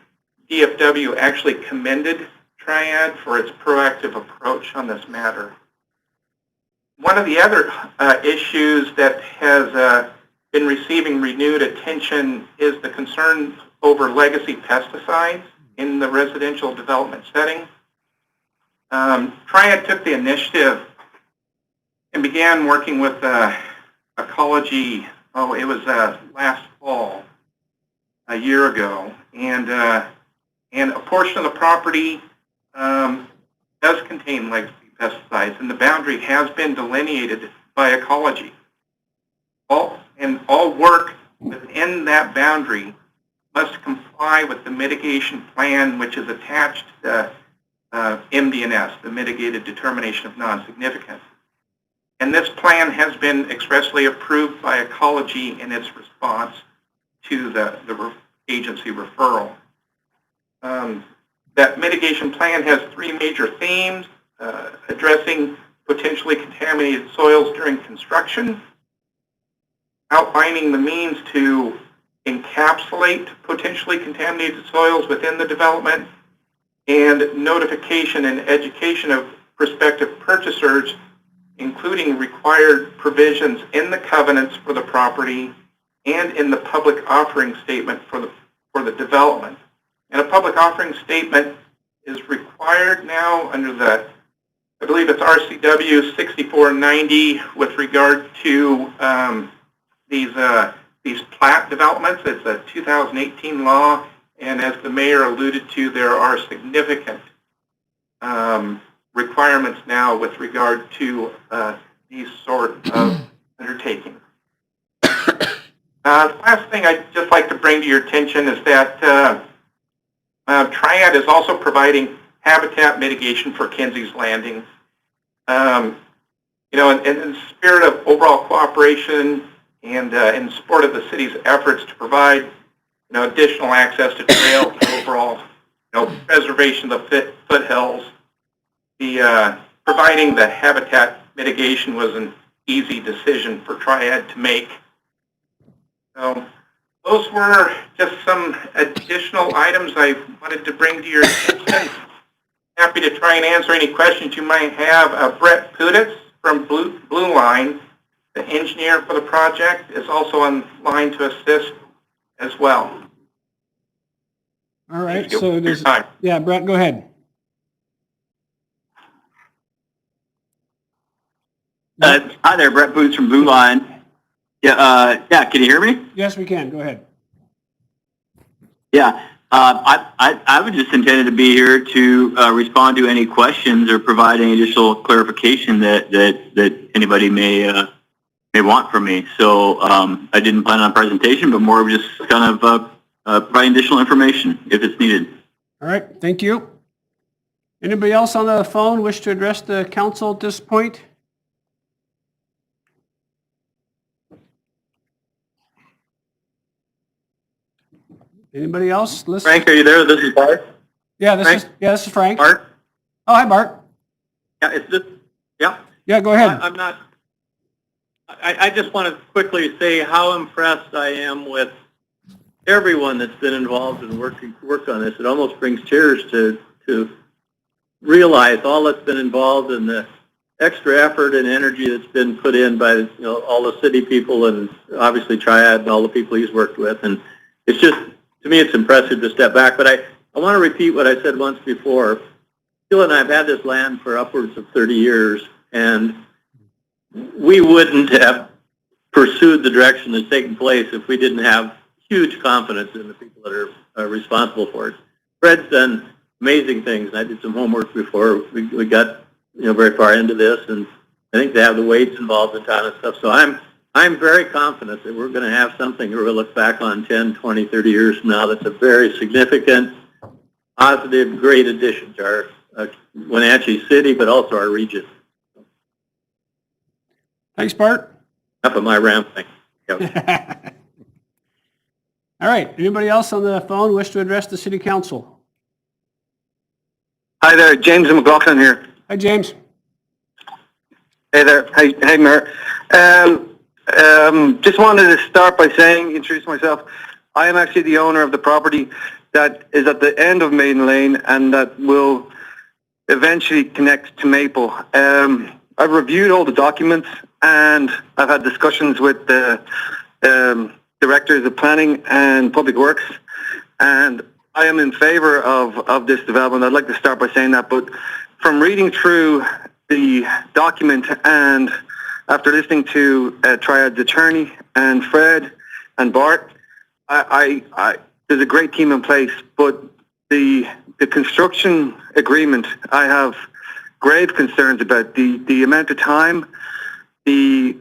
DFW actually commended Triad for its proactive approach on this matter. One of the other issues that has been receiving renewed attention is the concerns over legacy pesticides in the residential development setting. Triad took the initiative and began working with ecology, it was last fall, a year ago, and a portion of the property does contain legacy pesticides, and the boundary has been delineated by ecology. All work within that boundary must comply with the mitigation plan, which is attached to MDNS, the Mitigated Determination of Non-Significance. And this plan has been expressly approved by ecology in its response to the agency referral. That mitigation plan has 3 major themes: addressing potentially contaminated soils during construction, outlining the means to encapsulate potentially contaminated soils within the development, and notification and education of prospective purchasers, including required provisions in the covenants for the property and in the public offering statement for the development. And a public offering statement is required now under I believe it's RCW 6490 with regard to these plat developments. It's a 2018 law, and as the mayor alluded to, there are significant requirements now with regard to these sort of undertakings. The last thing I'd just like to bring to your attention is that Triad is also providing habitat mitigation for Kinsey's Landing. You know, in the spirit of overall cooperation and in support of the city's efforts to provide, additional access to trails and overall, preservation of the foothills, providing the habitat mitigation was an easy decision for Triad to make. So those were just some additional items I wanted to bring to your attention. Happy to try and answer any questions you might have. Brett Puditz from Blue Line, the engineer for the project, is also online to assist as well. All right, Thank you for your so time. yeah, Brett, go ahead. Hi there, Brett Boots from Blue Line. Yeah, can you hear me? Yes, we can. Go ahead. Yeah, I was just intended to be here to respond to any questions or provide any additional clarification that anybody may want from me. So I didn't plan on a presentation, but more of just kind of providing additional information if it's needed. All right, thank you. Anybody else on the phone wish to address the council at this point? Anybody else? Listen. Frank, are you there? This is Bart. Yeah, this is Frank. Bart? Oh, hi, Bart. Yeah, it's just, yeah. Yeah, go ahead. I'm not, I just want to quickly say how impressed I am with everyone that's been involved in work on this. It almost brings tears to realize all that's been involved and the extra effort and energy that's been put in by all the city people and obviously Triad and all the people he's worked with. And it's just, to me, it's impressive to step back. But I want to repeat what I said once before. Phil and I have had this land for upwards of 30 years, and we wouldn't have pursued the direction that's taken place if we didn't have huge confidence in the people that are responsible for it. Fred's done amazing things. I did some homework before we got very far into this, and I think they have the weights involved in town and stuff. So I'm very confident that we're going to have something that we'll look back on 10, 20, 30 years from now that's a very significant, positive, great addition to our Wenatchee city, but also our region. Thanks, Bart. Enough of my rambling. All right, anybody else on the phone wish to address the city council? Hi there, James McLaughlin here. Hi, James. Hey there. Hey, Mayor. Just wanted to start by introduce myself. I am actually the owner of the property that is at the end of Maiden Lane and that will eventually connect to Maple. I've reviewed all the documents and I've had discussions with the directors of planning and public works, and I am in favor of this development. I'd like to start by saying that, but from reading through the document and after listening to Triad's attorney and Fred and Bart, there's a great team in place, but the construction agreement, I have grave concerns about the amount of time, the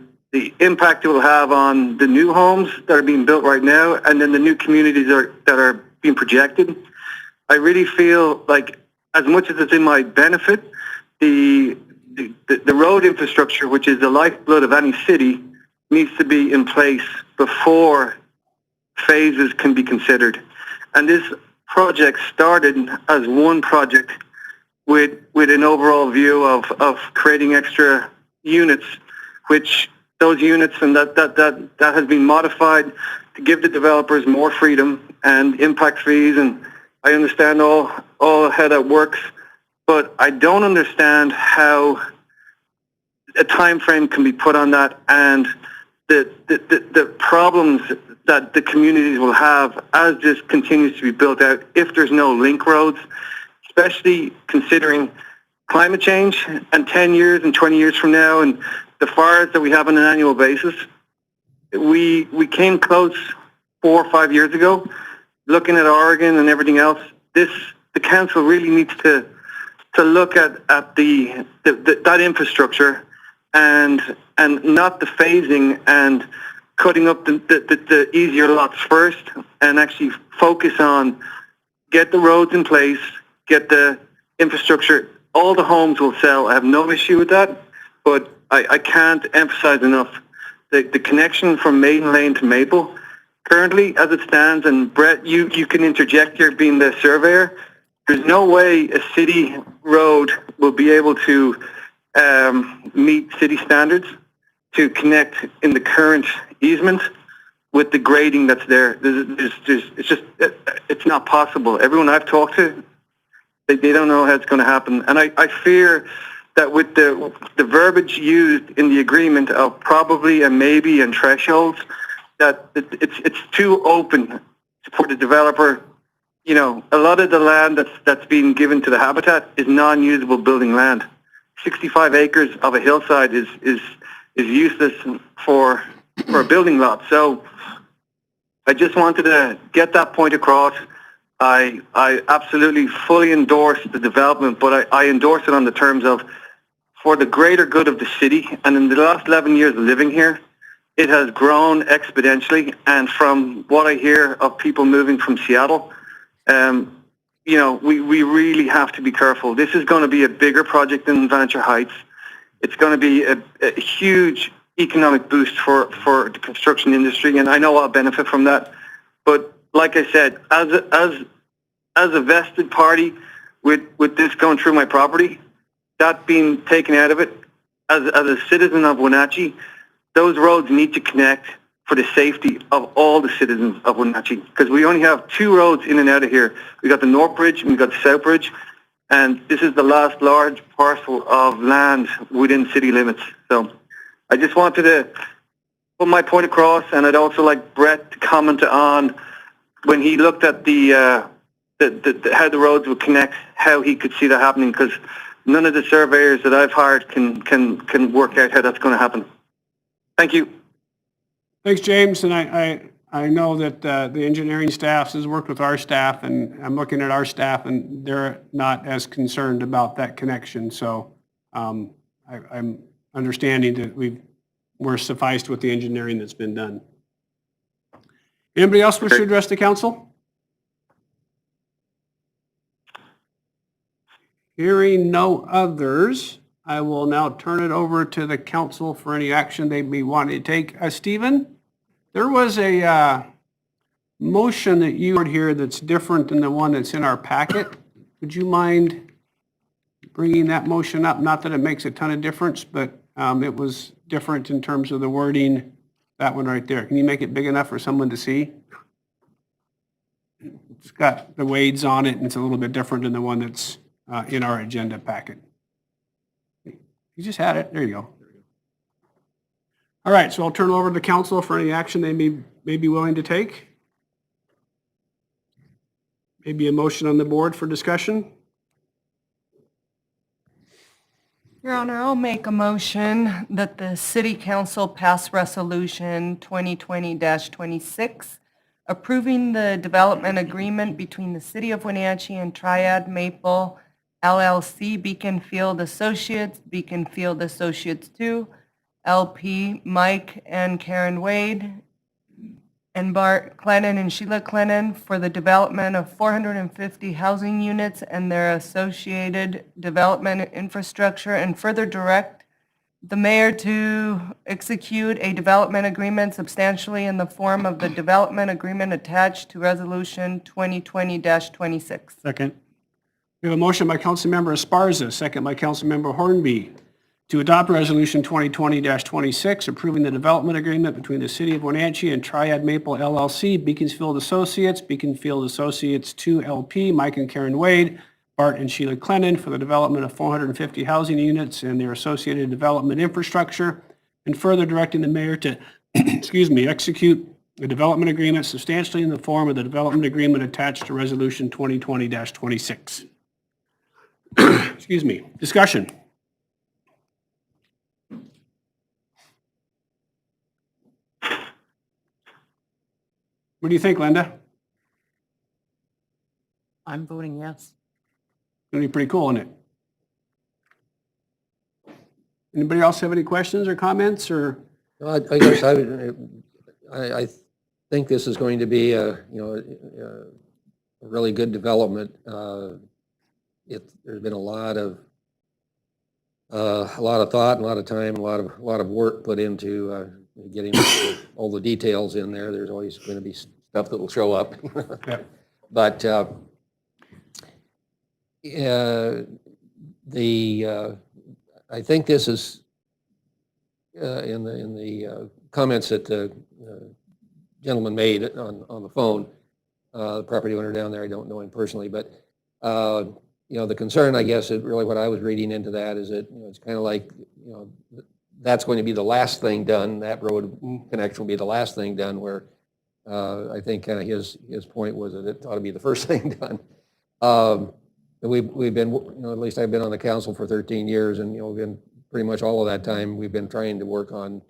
impact it will have on the new homes that are being built right now, and then the new communities that are being projected. I really feel like, as much as it's in my benefit, the road infrastructure, which is the lifeblood of any city, needs to be in place before phases can be considered. And this project started as one project with an overall view of creating extra units, which those units and that has been modified to give the developers more freedom and impact fees, and I understand all how that works, but I don't understand how a time frame can be put on that, and the problems that the communities will have as this continues to be built out if there's no link roads, especially considering climate change and 10 years and 20 years from now and the fires that we have on an annual basis. We came close 4 or 5 years ago, looking at Oregon and everything else. The council really needs to look at that infrastructure and not the phasing and cutting up the easier lots first, and actually focus on get the roads in place, get the infrastructure. All the homes will sell. I have no issue with that, but I can't emphasize enough the connection from Maiden Lane to Maple. Currently, as it stands, and Brett, you can interject here being the surveyor, there's no way a city road will be able to meet city standards to connect in the current easement with the grading that's there. It's not possible. Everyone I've talked to, they don't know how it's going to happen. And I fear that with the verbiage used in the agreement of probably and maybe and thresholds, that it's too open for the developer. A lot of the land that's being given to the habitat is non-usable building land. 65 acres of a hillside is useless for a building lot. So I just wanted to get that point across. I absolutely fully endorse the development, but I endorse it on the terms of for the greater good of the city. And in the last 11 years of living here, it has grown exponentially. And from what I hear of people moving from Seattle, you know, we really have to be careful. This is going to be a bigger project than Venture Heights. It's going to be a huge economic boost for the construction industry, and I know I'll benefit from that. But like I said, as a vested party with this going through my property, that being taken out of it, as a citizen of Wenatchee, those roads need to connect for the safety of all the citizens of Wenatchee, because we only have 2 roads in and out of here. We got the North Bridge and we got the South Bridge, and this is the last large parcel of land within city limits. So I just wanted to put my point across, and I'd also like Brett to comment on when he looked at how the roads would connect, how he could see that happening, because none of the surveyors that I've hired can work out how that's going to happen. Thank you. Thanks, James. And I know that the engineering staff has worked with our staff, and I'm looking at our staff, and they're not as concerned about that connection. So I'm understanding that we're sufficed with the engineering that's been done. Anybody else wish to address the council? Hearing no others, I will now turn it over to the council for any action they may want to take. Stephen, there was a motion that you heard here that's different than the one that's in our packet. Would you mind bringing that motion up? Not that it makes a ton of difference, but it was different in terms of the wording, that one right there. Can you make it big enough for someone to see? It's got the Wades on it, and it's a little bit different than the one that's in our agenda packet. You just had it. There you go. All right, so I'll turn it over to the council for any action they may be willing to take. Maybe a motion on the board for discussion. Your Honor, I'll make a motion that the City Council pass Resolution 2020-26, approving the development agreement between the City of Wenatchee and Triad Maple LLC, Beaconfield Associates, Beaconfield Associates 2, LP Mike and Karen Wade, and Bart Clennon and Sheila Clennon for the development of 450 housing units and their associated development infrastructure, and further direct the mayor to execute a development agreement substantially in the form of the development agreement attached to Resolution 2020-26. Second. We have a motion by Councilmember Esparza, second by Councilmember Hornby, to adopt Resolution 2020-26, approving the development agreement between the City of Wenatchee and Triad Maple LLC, Beaconfield Associates, Beaconfield Associates 2 LP, Mike and Karen Wade, Bart and Sheila Clennon for the development of 450 housing units and their associated development infrastructure, and further directing the mayor to, execute the development agreement substantially in the form of the development agreement attached to Resolution 2020-26. Discussion. What do you think, Linda? I'm voting yes. It's going to be pretty cool, isn't it? Anybody else have any questions or comments, or? I guess I think this is going to be a really good development. There's been a lot of thought, and a lot of time, and a lot of work put into getting all the details in there. There's always going to be stuff that will show up, but I think this is in the comments that the gentleman made on the phone. The property owner down there, I don't know him personally, but the concern, I guess, is really what I was reading into that is that it's kind of like that's going to be the last thing done. That road connection will be the last thing done. Where I think kind of his point was that it ought to be the first thing done. we've been, at least I've been on the council for 13 years, and, been pretty much all of that time, we've been trying to work on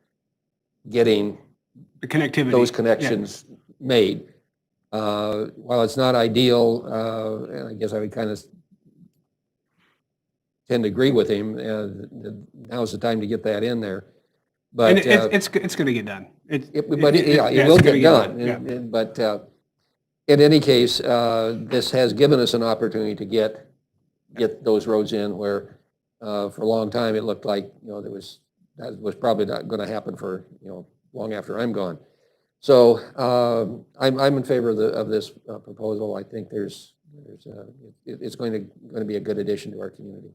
getting The connectivity. those connections made. While it's not ideal, and I guess I would kind of tend to agree with him, now's the time to get that in there. But And it's going to get done. It it will it's gonna get done. Yeah. But in any case, this has given us an opportunity to get those roads in where for a long time it looked like, that was probably not going to happen for, long after I'm gone. So I'm in favor of this proposal. I think it's going to be a good addition to our community.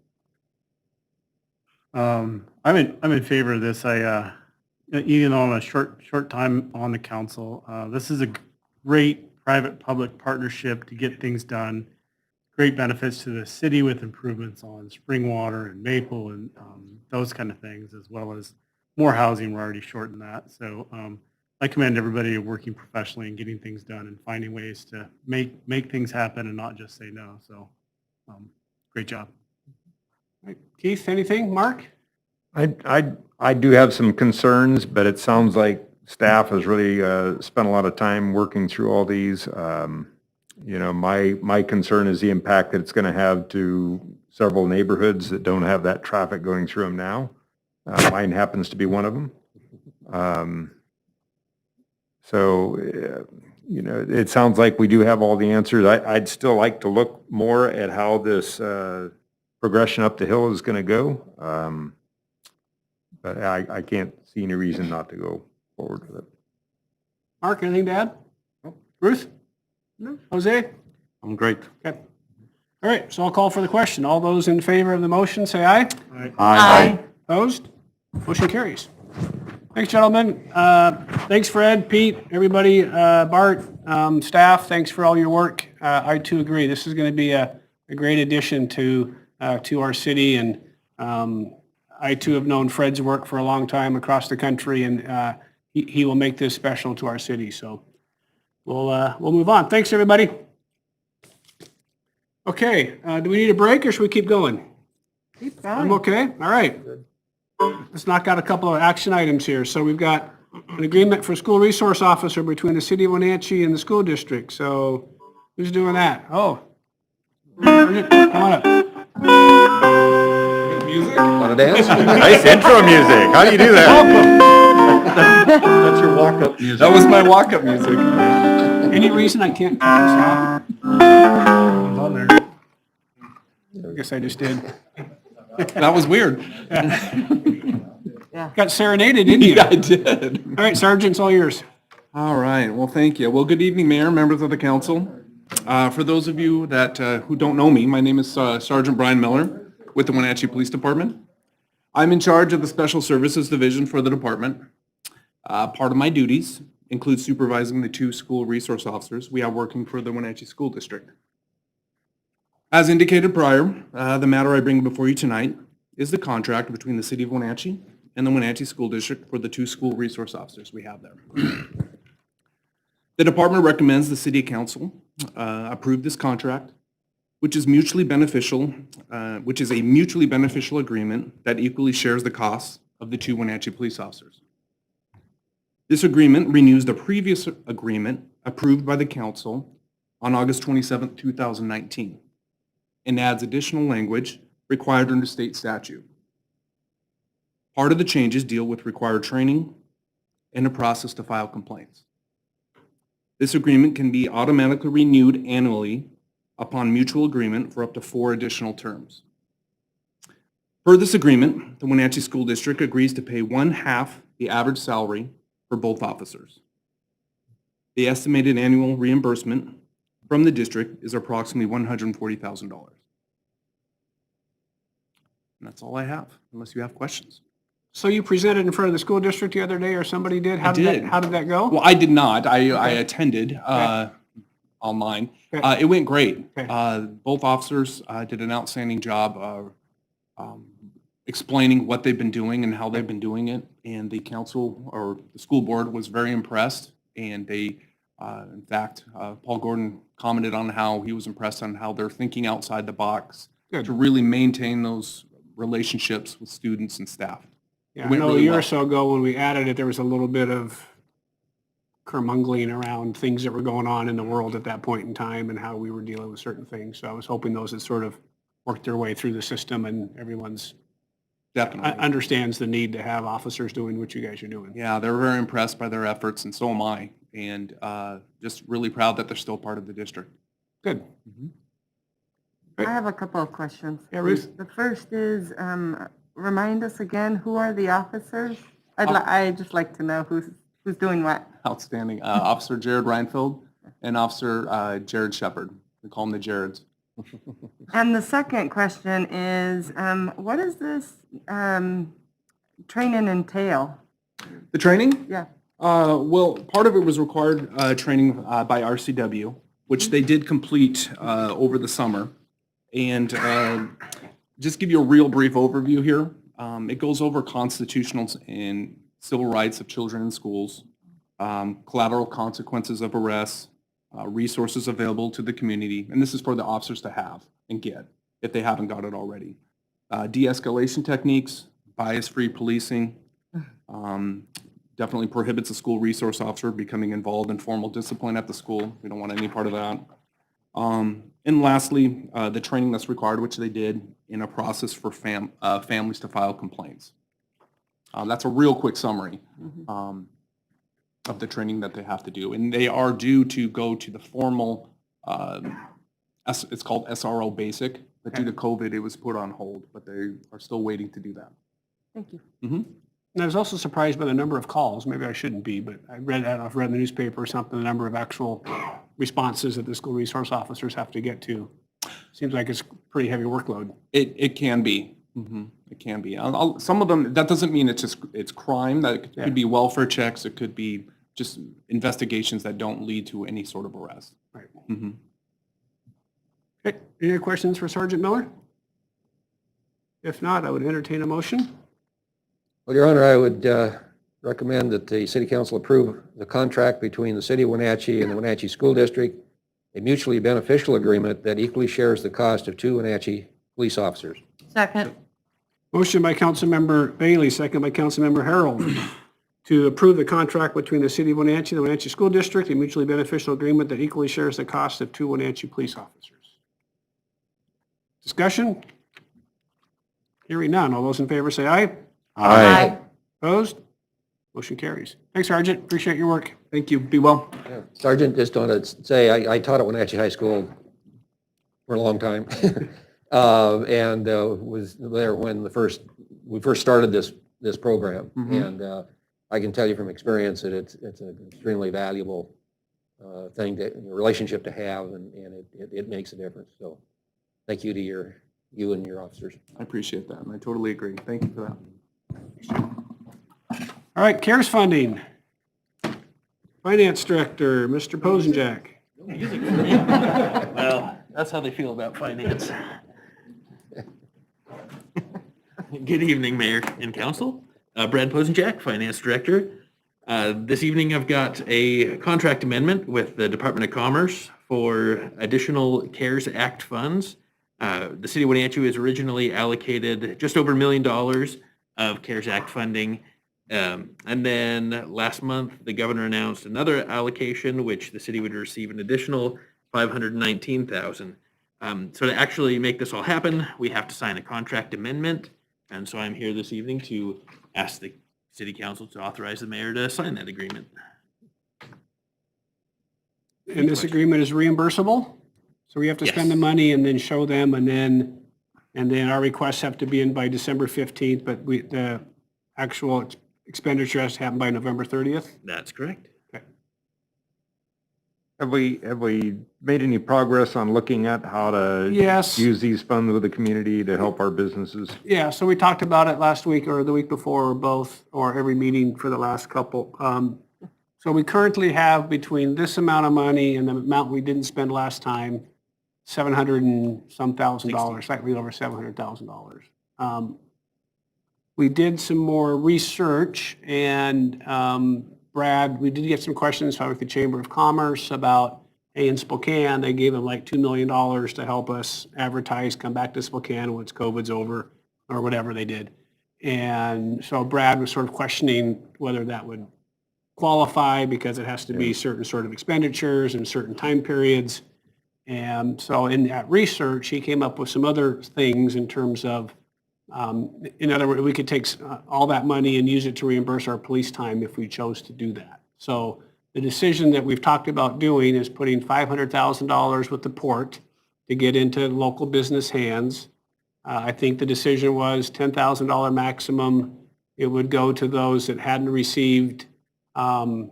I'm in favor of this. Even though I'm a short time on the council, this is a great private-public partnership to get things done. Great benefits to the city with improvements on spring water and Maple and those kind of things, as well as more housing. We're already short in that. So I commend everybody working professionally and getting things done and finding ways to make things happen and not just say no. So great job. Right. Keith, anything? Mark? I do have some concerns, but it sounds like staff has really spent a lot of time working through all these. My concern is the impact that it's going to have to several neighborhoods that don't have that traffic going through them now. Mine happens to be one of them. It sounds like we do have all the answers. I'd still like to look more at how this progression up the hill is going to go. But I can't see any reason not to go forward with it. Mark, anything to add? Ruth? No. Jose? I'm great. Okay. All right, so I'll call for the question. All those in favor of the motion, say aye. Aye. Opposed? Motion carries. Thanks, gentlemen. Thanks, Fred, Pete, everybody, Bart, staff, thanks for all your work. I too agree. This is going to be a great addition to our city, and I too have known Fred's work for a long time across the country, and he will make this special to our city. So we'll move on. Thanks, everybody. Okay, do we need a break or should we keep going? Keep I'm going. okay. All right. Let's knock out a couple of action items here. So we've got an agreement for school resource officer between the city of Wenatchee and the school district. So who's doing that? Oh. Come on up. Music? Want to dance? Nice intro music. How do you do that? That's your walk-up music. That was my walk-up music. Any reason I can't turn this off? It's on there. I guess I just did. That was weird. Got serenaded, didn't you? Yeah, I did. All right, Sergeant, it's all yours. All right. Well, thank you. Well, good evening, Mayor, members of the council. For those of you that who don't know me, my name is Sergeant Brian Miller with the Wenatchee Police Department. I'm in charge of the Special Services Division for the department. Part of my duties includes supervising the 2 school resource officers we have working for the Wenatchee School District. As indicated prior, the matter I bring before you tonight is the contract between the City of Wenatchee and the Wenatchee School District for the 2 school resource officers we have there. The department recommends the City Council approve this contract, which is a mutually beneficial agreement that equally shares the costs of the 2 Wenatchee police officers. This agreement renews the previous agreement approved by the council on August 27, 2019, and adds additional language required under state statute. Part of the changes deal with required training and a process to file complaints. This agreement can be automatically renewed annually upon mutual agreement for up to 4 additional terms. Per this agreement, the Wenatchee School District agrees to pay 1/2 the average salary for both officers. The estimated annual reimbursement from the district is approximately $140,000. And that's all I have, unless you have questions. So you presented in front of the school district the other day, or somebody did? I did. How did that go? Well, I did not. I attended online. Okay. It went great. Okay. Both officers did an outstanding job explaining what they've been doing and how they've been doing it. And the council or the school board was very impressed, and they In fact, Paul Gordon commented on how he was impressed on how they're thinking outside the box Good. to really maintain those relationships with students and staff. Yeah, It I went know a really year well. or so ago when we added it, there was a little bit of curmungling around things that were going on in the world at that point in time and how we were dealing with certain things. So I was hoping those had sort of worked their way through the system and everyone's Definitely. understands the need to have officers doing what you guys are doing. Yeah, they're very impressed by their efforts, and so am I. And just really proud that they're still part of the district. Good. I have a couple of questions. Yeah, Ruth? The first is, remind us again, who are the officers? I'd just like to know who's doing what. Outstanding. Officer Jared Reinfeld and Officer Jared Shepard. We call them the Jareds. And the second question is, what does this training entail? The training? Yeah. Well, part of it was required training by RCW, which they did complete over the summer. And just give you a real brief overview here. It goes over constitutional and civil rights of children in schools, collateral consequences of arrests, resources available to the community, and this is for the officers to have and get if they haven't got it already. De-escalation techniques, bias-free policing, definitely prohibits a school resource officer becoming involved in formal discipline at the school. We don't want any part of that. And lastly, the training that's required, which they did in a process for families to file complaints. That's a real quick summary of the training that they have to do. And they are due to go to the formal, it's called SRO Basic, but due to COVID, it was put on hold, but they are still waiting to do that. Thank you. And I was also surprised by the number of calls. Maybe I shouldn't be, but I read that, I've read in the newspaper or something, the number of actual responses that the school resource officers have to get to. Seems like it's a pretty heavy workload. It can be. It can be. Some of them, that doesn't mean it's crime. That could be welfare checks. It could be just investigations that don't lead to any sort of arrest. Right. Okay, any other questions for Sergeant Miller? If not, I would entertain a motion. Well, Your Honor, I would recommend that the City Council approve the contract between the City of Wenatchee and the Wenatchee School District, a mutually beneficial agreement that equally shares the cost of 2 Wenatchee police officers. Second. Motion by Councilmember Bailey, second by Councilmember Harold, to approve the contract between the City of Wenatchee and the Wenatchee School District, a mutually beneficial agreement that equally shares the cost of 2 Wenatchee police officers. Discussion? Hearing none. All those in favor say aye. Aye. Opposed? Motion carries. Thanks, Sergeant. Appreciate your work. Thank you. Be well. Yeah. Sergeant, just want to say, I taught at Wenatchee High School for a long time. And was there when we first started this program. And I can tell you from experience that it's an extremely valuable relationship to have, and it makes a difference. So thank you to you and your officers. I appreciate that, and I totally agree. Thank you for that. All right, CARES funding. Finance Director, Mr. Posenjack. Well, that's how they feel about finance. Good evening, Mayor and Council. Brad Posenjack, Finance Director. This evening I've got a contract amendment with the Department of Commerce for additional CARES Act funds. The City of Wenatchee was originally allocated just over $1 million of CARES Act funding. And then last month, the governor announced another allocation, which the city would receive an additional $519,000. So to actually make this all happen, we have to sign a contract amendment. And so I'm here this evening to ask the City Council to authorize the mayor to sign that agreement. And this agreement is reimbursable? So we have to spend the money and then show them, and then our requests have to be in by December 15th, but the actual expenditure has to happen by November 30th? That's correct. Okay. Have we made any progress on looking at how to Yes. use these funds with the community to help our businesses? Yeah, so we talked about it last week or the week before, or both, or every meeting for the last couple. So we currently have between this amount of money and the amount we didn't spend last time, $700 and some thousand, slightly over $700,000. We did some more research, and Brad, we did get some questions with the Chamber of Commerce about, hey, in Spokane, they gave them like $2 million to help us advertise, come back to Spokane once COVID's over, or whatever they did. And so Brad was sort of questioning whether that would qualify because it has to be certain sort of expenditures and certain time periods. And so in that research, he came up with some other things in terms of, in other words, we could take all that money and use it to reimburse our police time if we chose to do that. So the decision that we've talked about doing is putting $500,000 with the port to get into local business hands. I think the decision was $10,000 maximum. It would go to those that hadn't received funding,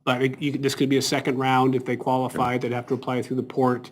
but this could be a second round if they qualified. They'd have to apply through the port.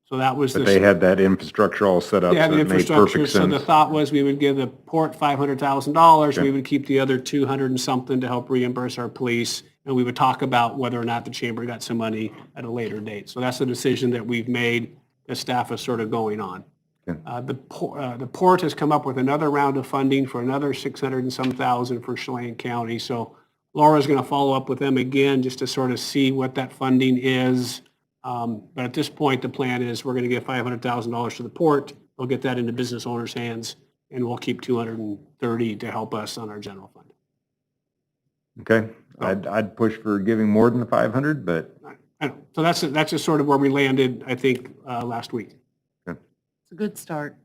So that was But they had that infrastructure all set up, yeah, so the it made infrastructure. perfect So the sense. thought was we would give the port $500,000. Okay. We would keep the other 200 and something to help reimburse our police. And we would talk about whether or not the chamber got some money at a later date. So that's a decision that we've made. The staff is sort of going on. The port has come up with another round of funding for another 600 and some thousand for Chelan County. So Laura's going to follow up with them again just to sort of see what that funding is. But at this point, the plan is we're going to give $500,000 to the port. We'll get that into business owners' hands, and we'll keep 230 to help us on our general fund. Okay, I'd push for giving more than the 500, but. I know. So that's just sort of where we landed, I think, last week. It's a good start.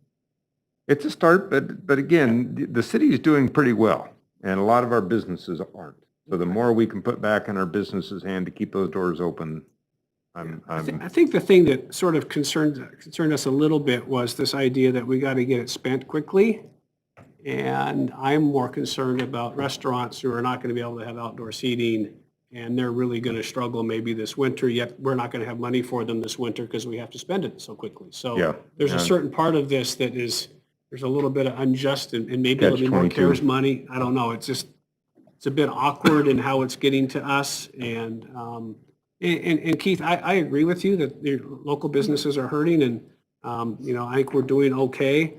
It's a start, but again, the city is doing pretty well, and a lot of our businesses aren't. So the more we can put back in our businesses' hand to keep those doors open, I think the thing that sort of concerned us a little bit was this idea that we got to get it spent quickly. And I'm more concerned about restaurants who are not going to be able to have outdoor seating, and they're really going to struggle maybe this winter, yet we're not going to have money for them this winter because we have to spend it so quickly. So Yeah. there's a certain part of this that is, there's a little bit of unjust, and maybe it'll be more Catch-22. CARES money. I don't know. It's a bit awkward in how it's getting to us. And Keith, I agree with you that the local businesses are hurting, and, I think we're doing okay.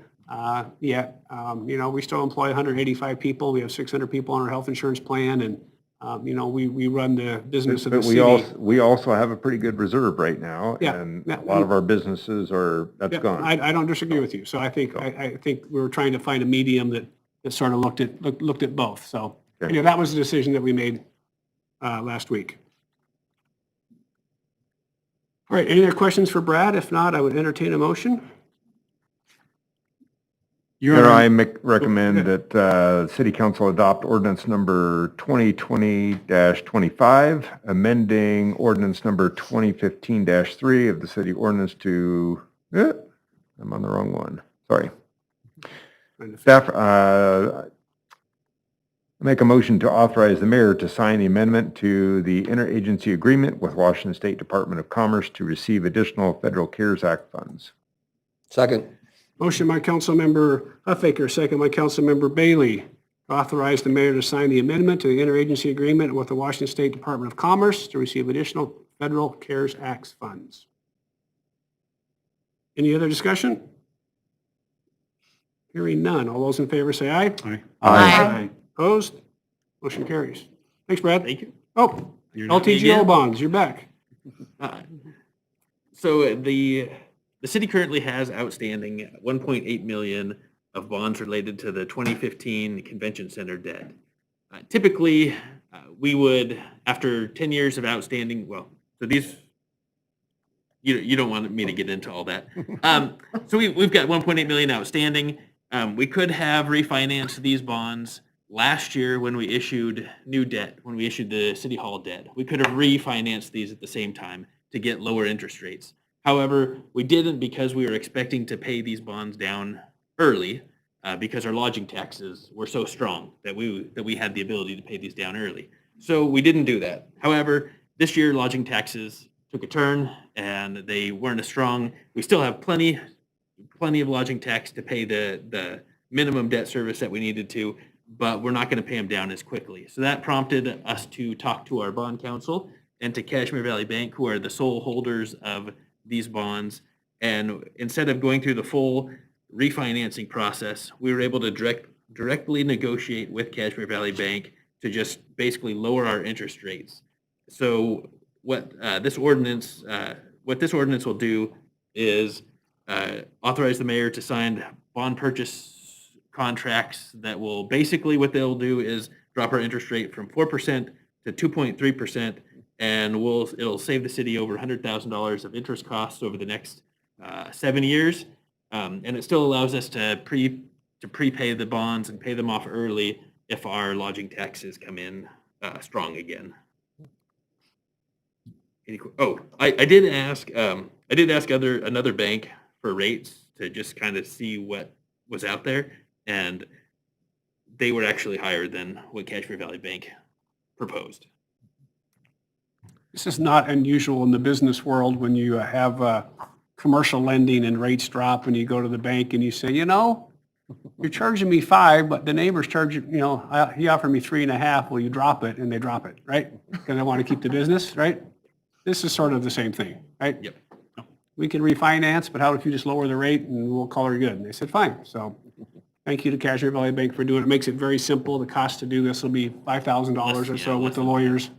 Yet, we still employ 185 people. We have 600 people on our health insurance plan, and, we run the business of the But city. we also have a pretty good reserve right now, Yeah, and yeah. a lot of our businesses that's Yeah, gone. I don't disagree with you. So I think we were trying to find a medium that sort of looked at both. So, Okay. that was the decision that we made last week. All right, any other questions for Brad? If not, I would entertain a motion. Your I recommend that City Council adopt ordinance number 2020-25, amending ordinance number 2015-3 of the city ordinance to, I'm on the wrong one, sorry. Staff, make a motion to authorize the mayor to sign the amendment to the interagency agreement with Washington State Department of Commerce to receive additional federal CARES Act funds. Second. Motion by Councilmember Huffaker, second by Councilmember Bailey. To authorize the mayor to sign the amendment to the interagency agreement with the Washington State Department of Commerce to receive additional federal CARES Act funds. Any other discussion? Hearing none. All those in favor say aye. Aye. Aye. Opposed? Motion carries. Thanks, Brad. Thank you. Oh, You're not me LTGO again? bonds, you're back. So the city currently has outstanding 1.8 million of bonds related to the 2015 Convention Center debt. Typically, we would, after 10 years of outstanding, so these, you don't want me to get into all that. So we've got 1.8 million outstanding. We could have refinanced these bonds last year when we issued new debt, when we issued the City Hall debt. We could have refinanced these at the same time to get lower interest rates. However, we didn't because we were expecting to pay these bonds down early because our lodging taxes were so strong that we had the ability to pay these down early. So we didn't do that. However, this year lodging taxes took a turn and they weren't as strong. We still have plenty of lodging tax to pay the minimum debt service that we needed to, but we're not going to pay them down as quickly. So that prompted us to talk to our bond counsel and to Kashmir Valley Bank, who are the sole holders of these bonds. And instead of going through the full refinancing process, we were able to directly negotiate with Kashmir Valley Bank to just basically lower our interest rates. So what this ordinance will do is authorize the mayor to sign bond purchase contracts that will basically, what they'll do is drop our interest rate from 4% to 2.3%, and it'll save the city over $100,000 of interest costs over the next 7 years. And it still allows us to prepay the bonds and pay them off early if our lodging taxes come in strong again. I did ask another bank for rates to just kind of see what was out there, and they were actually higher than what Cashmere Valley Bank proposed. This is not unusual in the business world when you have commercial lending and rates drop and you go to the bank and you say, you're charging me 5, but the neighbor's charging, he offered me 3.5. Will you drop it? And they drop it, right? Because they want to keep the business, right? This is sort of the same thing, right? Yep. We can refinance, but how if you just lower the rate and we'll call her good? And they said, fine. So thank you to Cashmere Valley Bank for doing it. It makes it very simple. The cost to do this will be $5,000 or so with the lawyers.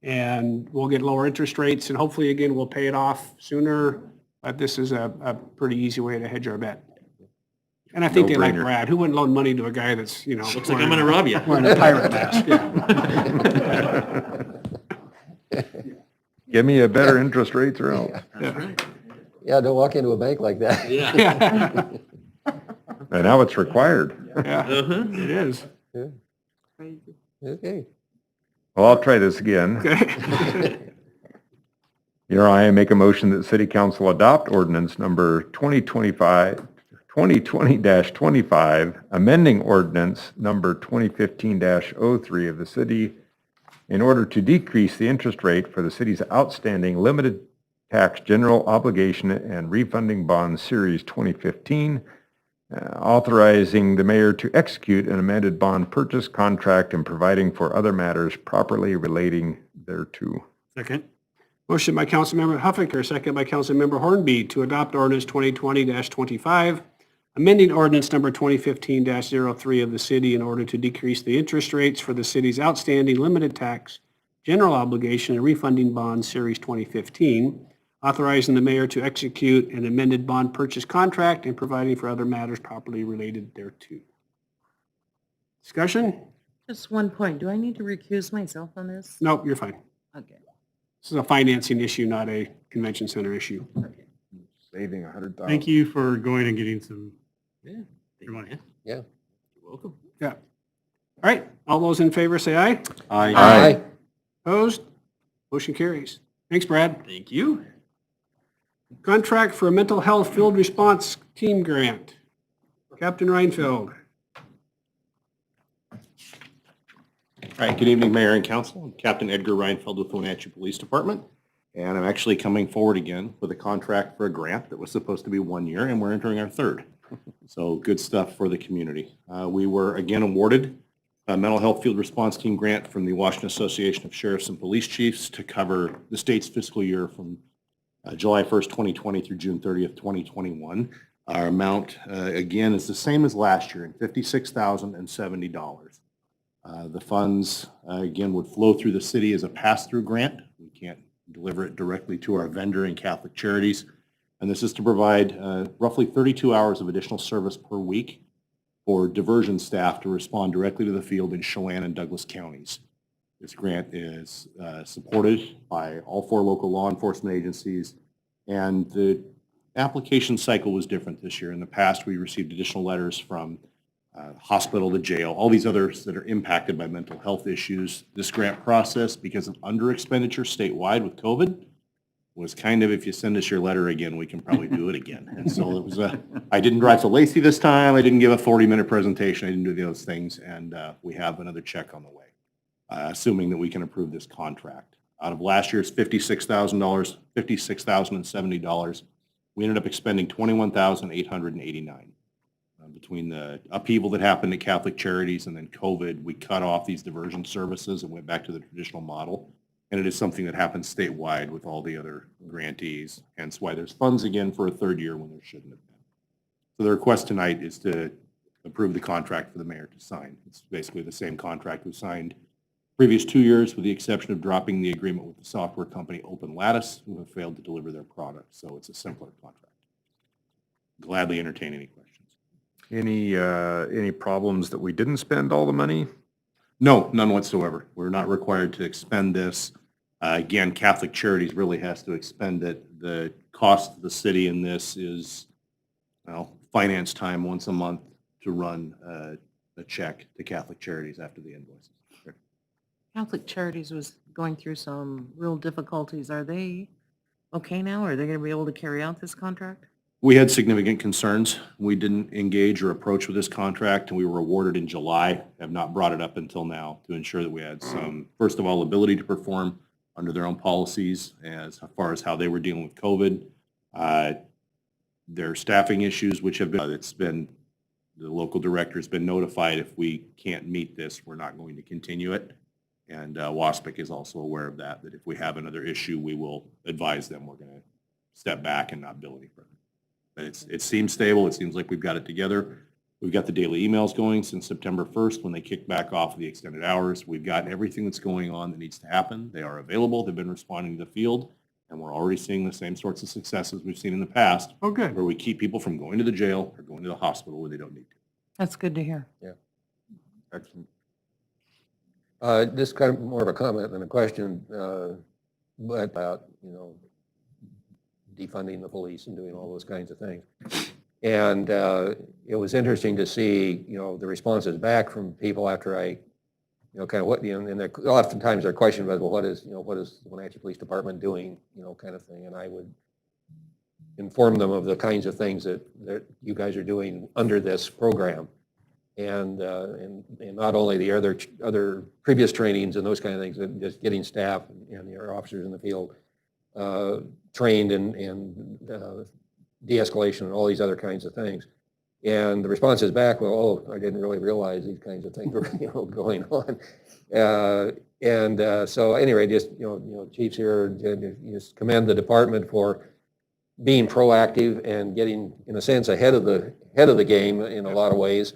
And we'll get lower interest rates and hopefully, again, we'll pay it off sooner. But this is a pretty easy way to hedge our bet. And I think they like Brad. Who wouldn't loan money to a guy that's, looks like I'm going to rob you. Wearing a pirate mask. Yeah. Give me a better interest rates or else. That's right. Yeah, don't walk into a bank like that. Yeah. And now it's required. Yeah, it is. Yeah. Okay. Well, I'll try this again. Okay. Here I make a motion that City Council adopt ordinance number 2020-25, amending ordinance number 2015-03 of the city in order to decrease the interest rate for the city's outstanding limited tax general obligation and refunding bonds series 2015, authorizing the mayor to execute an amended bond purchase contract and providing for other matters properly relating thereto. Second. Motion by Councilmember Huffaker, second by Councilmember Hornby to adopt ordinance 2020-25, amending ordinance number 2015-03 of the city in order to decrease the interest rates for the city's outstanding limited tax general obligation and refunding bond series 2015, authorizing the mayor to execute an amended bond purchase contract and providing for other matters properly related thereto. Discussion? Just one point. Do I need to recuse myself on this? Nope, you're fine. Okay. This is a financing issue, not a convention center issue. Saving $100,000. Thank you for going and getting some. Yeah. money. Yeah. You're welcome. Yeah. All right, all those in favor say aye. Aye. Opposed? Motion carries. Thanks, Brad. Thank you. Contract for a mental health field response team grant. Captain Reinfeld. All right, good evening, Mayor and Council. I'm Captain Edgar Reinfeld with the Wenatchee Police Department, and I'm actually coming forward again with a contract for a grant that was supposed to be 1 year, and we're entering our third. So good stuff for the community. We were again awarded a mental health field response team grant from the Washington Association of Sheriffs and Police Chiefs to cover the state's fiscal year from July 1st, 2020 through June 30th, 2021. Our amount, again, is the same as last year, at $56,070. The funds, again, would flow through the city as a pass-through grant. We can't deliver it directly to our vendor in Catholic Charities. And this is to provide roughly 32 hours of additional service per week for diversion staff to respond directly to the field in Chelan and Douglas counties. This grant is supported by all 4 local law enforcement agencies, and the application cycle was different this year. In the past, we received additional letters from hospital to jail, all these others that are impacted by mental health issues. This grant process, because of under expenditure statewide with COVID, was kind of, if you send us your letter again, we can probably do it again. And so it was I didn't drive to Lacey this time. I didn't give a 40-minute presentation. I didn't do those things. And we have another check on the way, assuming that we can approve this contract. Out of last year's $56,000, $56,070, we ended up expending $21,889. Between the upheaval that happened at Catholic Charities and then COVID, we cut off these diversion services and went back to the traditional model. And it is something that happens statewide with all the other grantees, hence why there's funds again for a third year when there shouldn't have been. So the request tonight is to approve the contract for the mayor to sign. It's basically the same contract we signed previous 2 years, with the exception of dropping the agreement with the software company Open Lattice, who have failed to deliver their product. So it's a simpler contract. Gladly entertain any questions. Any problems that we didn't spend all the money? No, none whatsoever. We're not required to expend this. Again, Catholic Charities really has to expend it. The cost of the city in this is, well, finance time once a month to run a check to Catholic Charities after the invoices. Catholic Charities was going through some real difficulties. Are they okay now? Are they going to be able to carry out this contract? We had significant concerns. We didn't engage or approach with this contract, and we were awarded in July. Have not brought it up until now to ensure that we had some, first of all, ability to perform under their own policies as far as how they were dealing with COVID. Their staffing issues, which have been, the local director has been notified if we can't meet this, we're not going to continue it. And WASPIC is also aware of that if we have another issue, we will advise them we're going to step back and not bill any further. But it seems stable. It seems like we've got it together. We've got the daily emails going since September 1st when they kicked back off the extended hours. We've got everything that's going on that needs to happen. They are available. They've been responding to the field, and we're already seeing the same sorts of successes we've seen in the past. Oh, good. Where we keep people from going to the jail or going to the hospital where they don't need to. That's good to hear. Yeah. Excellent. This is kind of more of a comment than a question, but about, defunding the police and doing all those kinds of things. And it was interesting to see, the responses back from people after I, kind of what, and oftentimes their question was, well, what is the Wenatchee Police Department doing, kind of thing. And I would inform them of the kinds of things that you guys are doing under this program. And not only the other previous trainings and those kind of things, but just getting staff and your officers in the field trained in de-escalation and all these other kinds of things. And the response is back, well, I didn't really realize these kinds of things were going on. So anyway, just, chiefs here, just commend the department for being proactive and getting, in a sense, ahead of the game in a lot of ways.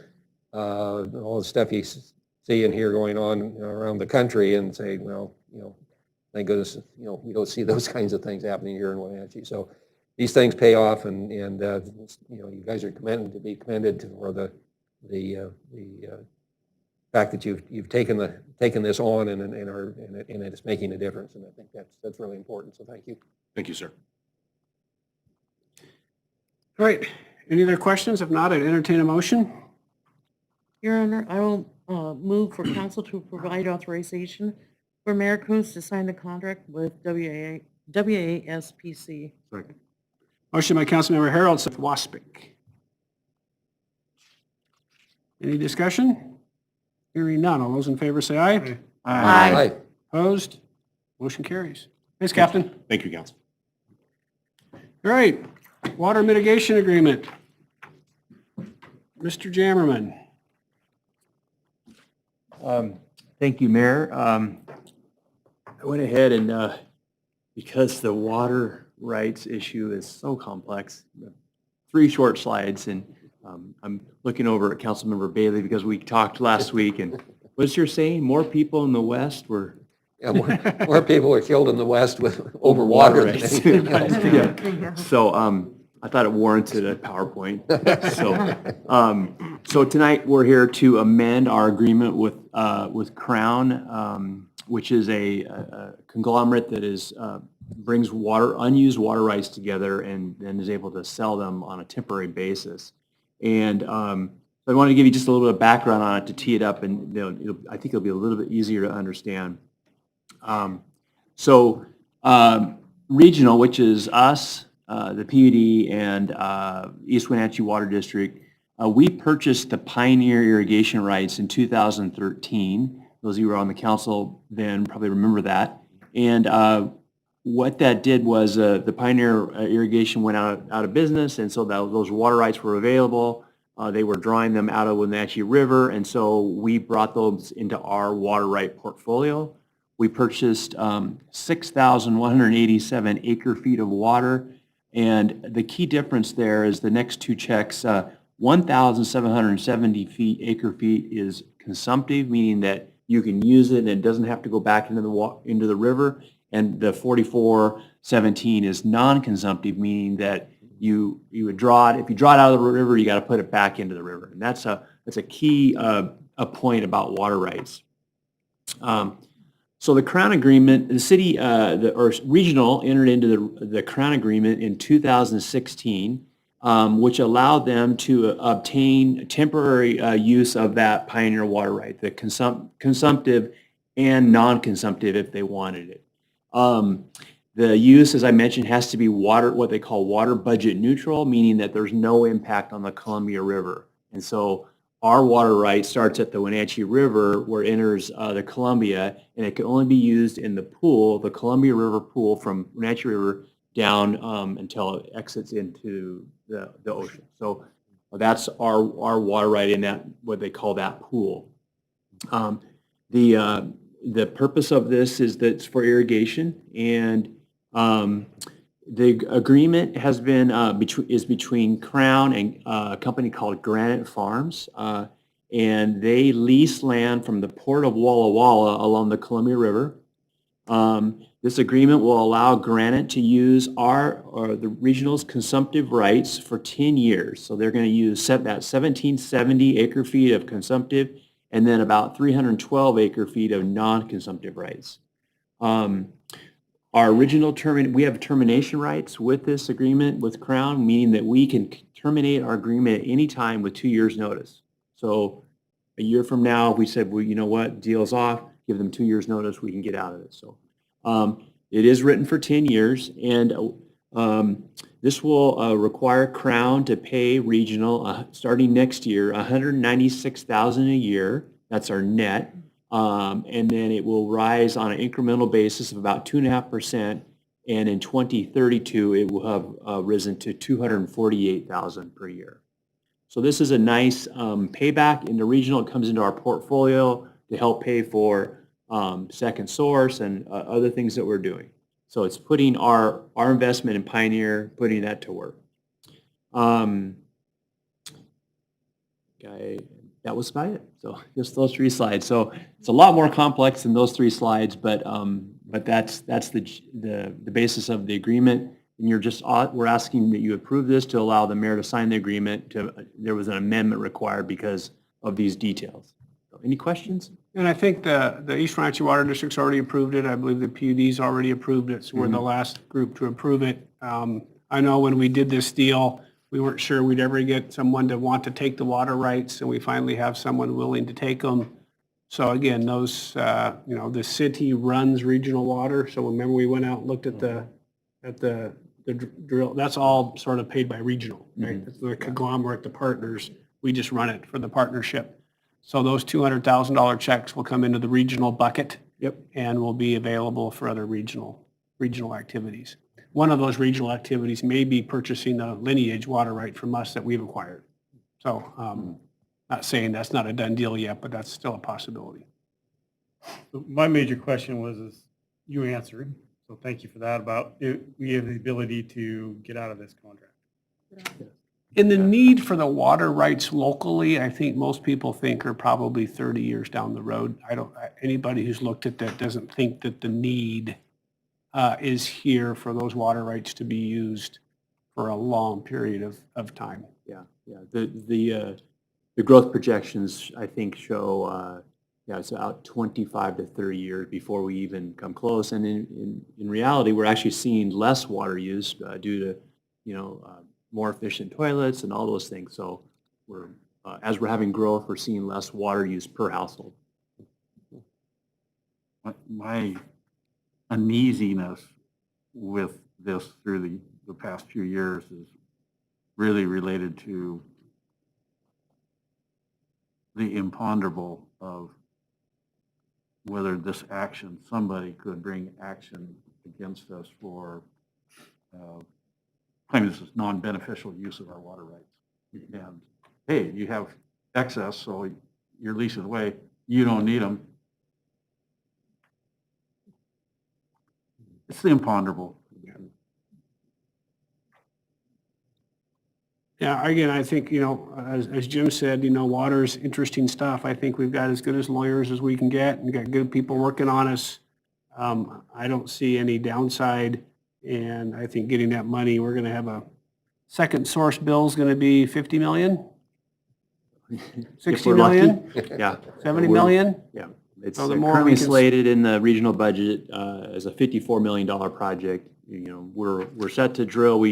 All the stuff you see and hear going on around the country, and say, well, thank goodness, we don't see those kinds of things happening here in Wenatchee. So these things pay off, and you guys are to be commended for the fact that you've taken this on and it's making a difference, and I think that's really important. So thank you. Thank you, sir. All right. Any other questions? If not, I'd entertain a motion. Your Honor, I will move for council to provide authorization for Mayor Coons to sign the contract with WASPC. Second. Motion by Councilmember Harold, second WASPIC. Any discussion? Hearing none. All those in favor say aye. Aye. Opposed? Motion carries. Thanks, Captain. Thank you, Council. All right. Water mitigation agreement. Mr. Jammerman. Thank you, Mayor. I went ahead and, because the water rights issue is so complex, 3 short slides, and I'm looking over at Councilmember Bailey because we talked last week, and what's your saying? More people in the West were... Yeah, more people were killed in the West with over water rights. Yeah. So I thought it warranted a PowerPoint. So tonight we're here to amend our agreement with Crown, which is a conglomerate that brings unused water rights together and then is able to sell them on a temporary basis. And so I wanted to give you just a little bit of background on it to tee it up, and I think it'll be a little bit easier to understand. Regional, which is us, the PUD, and East Wenatchee Water District, we purchased the Pioneer irrigation rights in 2013. Those of you who were on the council then probably remember that. And what that did was the Pioneer irrigation went out of business, and so those water rights were available. They were drawing them out of Wenatchee River, and so we brought those into our water right portfolio. We purchased 6,187 acre-feet of water, and the key difference there is the next 2 checks, 1,770 acre-feet is consumptive, meaning that you can use it and it doesn't have to go back into the river. And the 4417 is non-consumptive, meaning that you would draw it, if you draw it out of the river, you got to put it back into the river. And that's a key a point about water rights. So the Crown Agreement, the city, or regional entered into the Crown Agreement in 2016, which allowed them to obtain temporary use of that pioneer water right, the consumptive and non-consumptive if they wanted it. The use, as I mentioned, has to be what they call water budget neutral, meaning that there's no impact on the Columbia River. And so our water right starts at the Wenatchee River where it enters the Columbia, and it can only be used in the pool, the Columbia River pool from Wenatchee River down until it exits into the ocean. So that's our water right in that, what they call that pool. The purpose of this is that it's for irrigation, and the agreement has been between Crown and a company called Granite Farms, and they lease land from the port of Walla Walla along the Columbia River. This agreement will allow Granite to use the regional's consumptive rights for 10 years. So they're going to use that 1770 acre feet of consumptive and then about 312 acre feet of non-consumptive rights. Our original we have termination rights with this agreement with Crown, meaning that we can terminate our agreement at any time with 2 years notice. So a year from now, if we said, well, you know what, deal's off, give them 2 years notice, we can get out of it. So it is written for 10 years, and this will require Crown to pay regional, starting next year, $196,000 a year. That's our net. And then it will rise on an incremental basis of about 2.5%. And in 2032, it will have risen to $248,000 per year. So this is a nice payback in the regional. It comes into our portfolio to help pay for second source and other things that we're doing. So it's putting our investment in Pioneer, putting that to work. That was about it. So just those 3 slides. So it's a lot more complex than those 3 slides, but that's the basis of the agreement. And we're asking that you approve this to allow the mayor to sign the agreement. There was an amendment required because of these details. So any questions? And I think the East Wenatchee Water District's already approved it. I believe the PUD's already approved it, so we're the last group to approve it. I know when we did this deal, we weren't sure we'd ever get someone to want to take the water rights, and we finally have someone willing to take them. So again, those, the city runs regional water. So remember we went out and looked at the drill. That's all sort of paid by regional, right? That's the conglomerate, the partners. We just run it for the partnership. So those $200,000 checks will come into the regional bucket. Yep. And will be available for other regional activities. One of those regional activities may be purchasing the lineage water right from us that we've acquired. So not saying that's not a done deal yet, but that's still a possibility. So my major question was, you answered, so thank you for that, about we have the ability to get out of this contract. In the need for the water rights locally, I think most people think are probably 30 years down the road. Anybody who's looked at that doesn't think that the need is here for those water rights to be used for a long period of time. Yeah. The growth projections, I think, show it's about 25 to 30 years before we even come close. And in reality, we're actually seeing less water use due to, more efficient toilets and all those things. So as we're having growth, we're seeing less water use per household. My uneasiness with this through the past few years is really related to the imponderable of whether this action, somebody could bring action against us for claiming this is non-beneficial use of our water rights. And hey, you have excess, so you're leasing away, you don't need them. It's the imponderable. Yeah, again, I think, as Jim said, water's interesting stuff. I think we've got as good as lawyers as we can get and got good people working on us. I don't see any downside, and I think getting that money, we're gonna have a second source bill's gonna be 50 million? 60 we're lucky. million? Yeah. 70 million? Yeah. It's So the more currently we can- slated in the regional budget as a $54 million project. We're set to drill.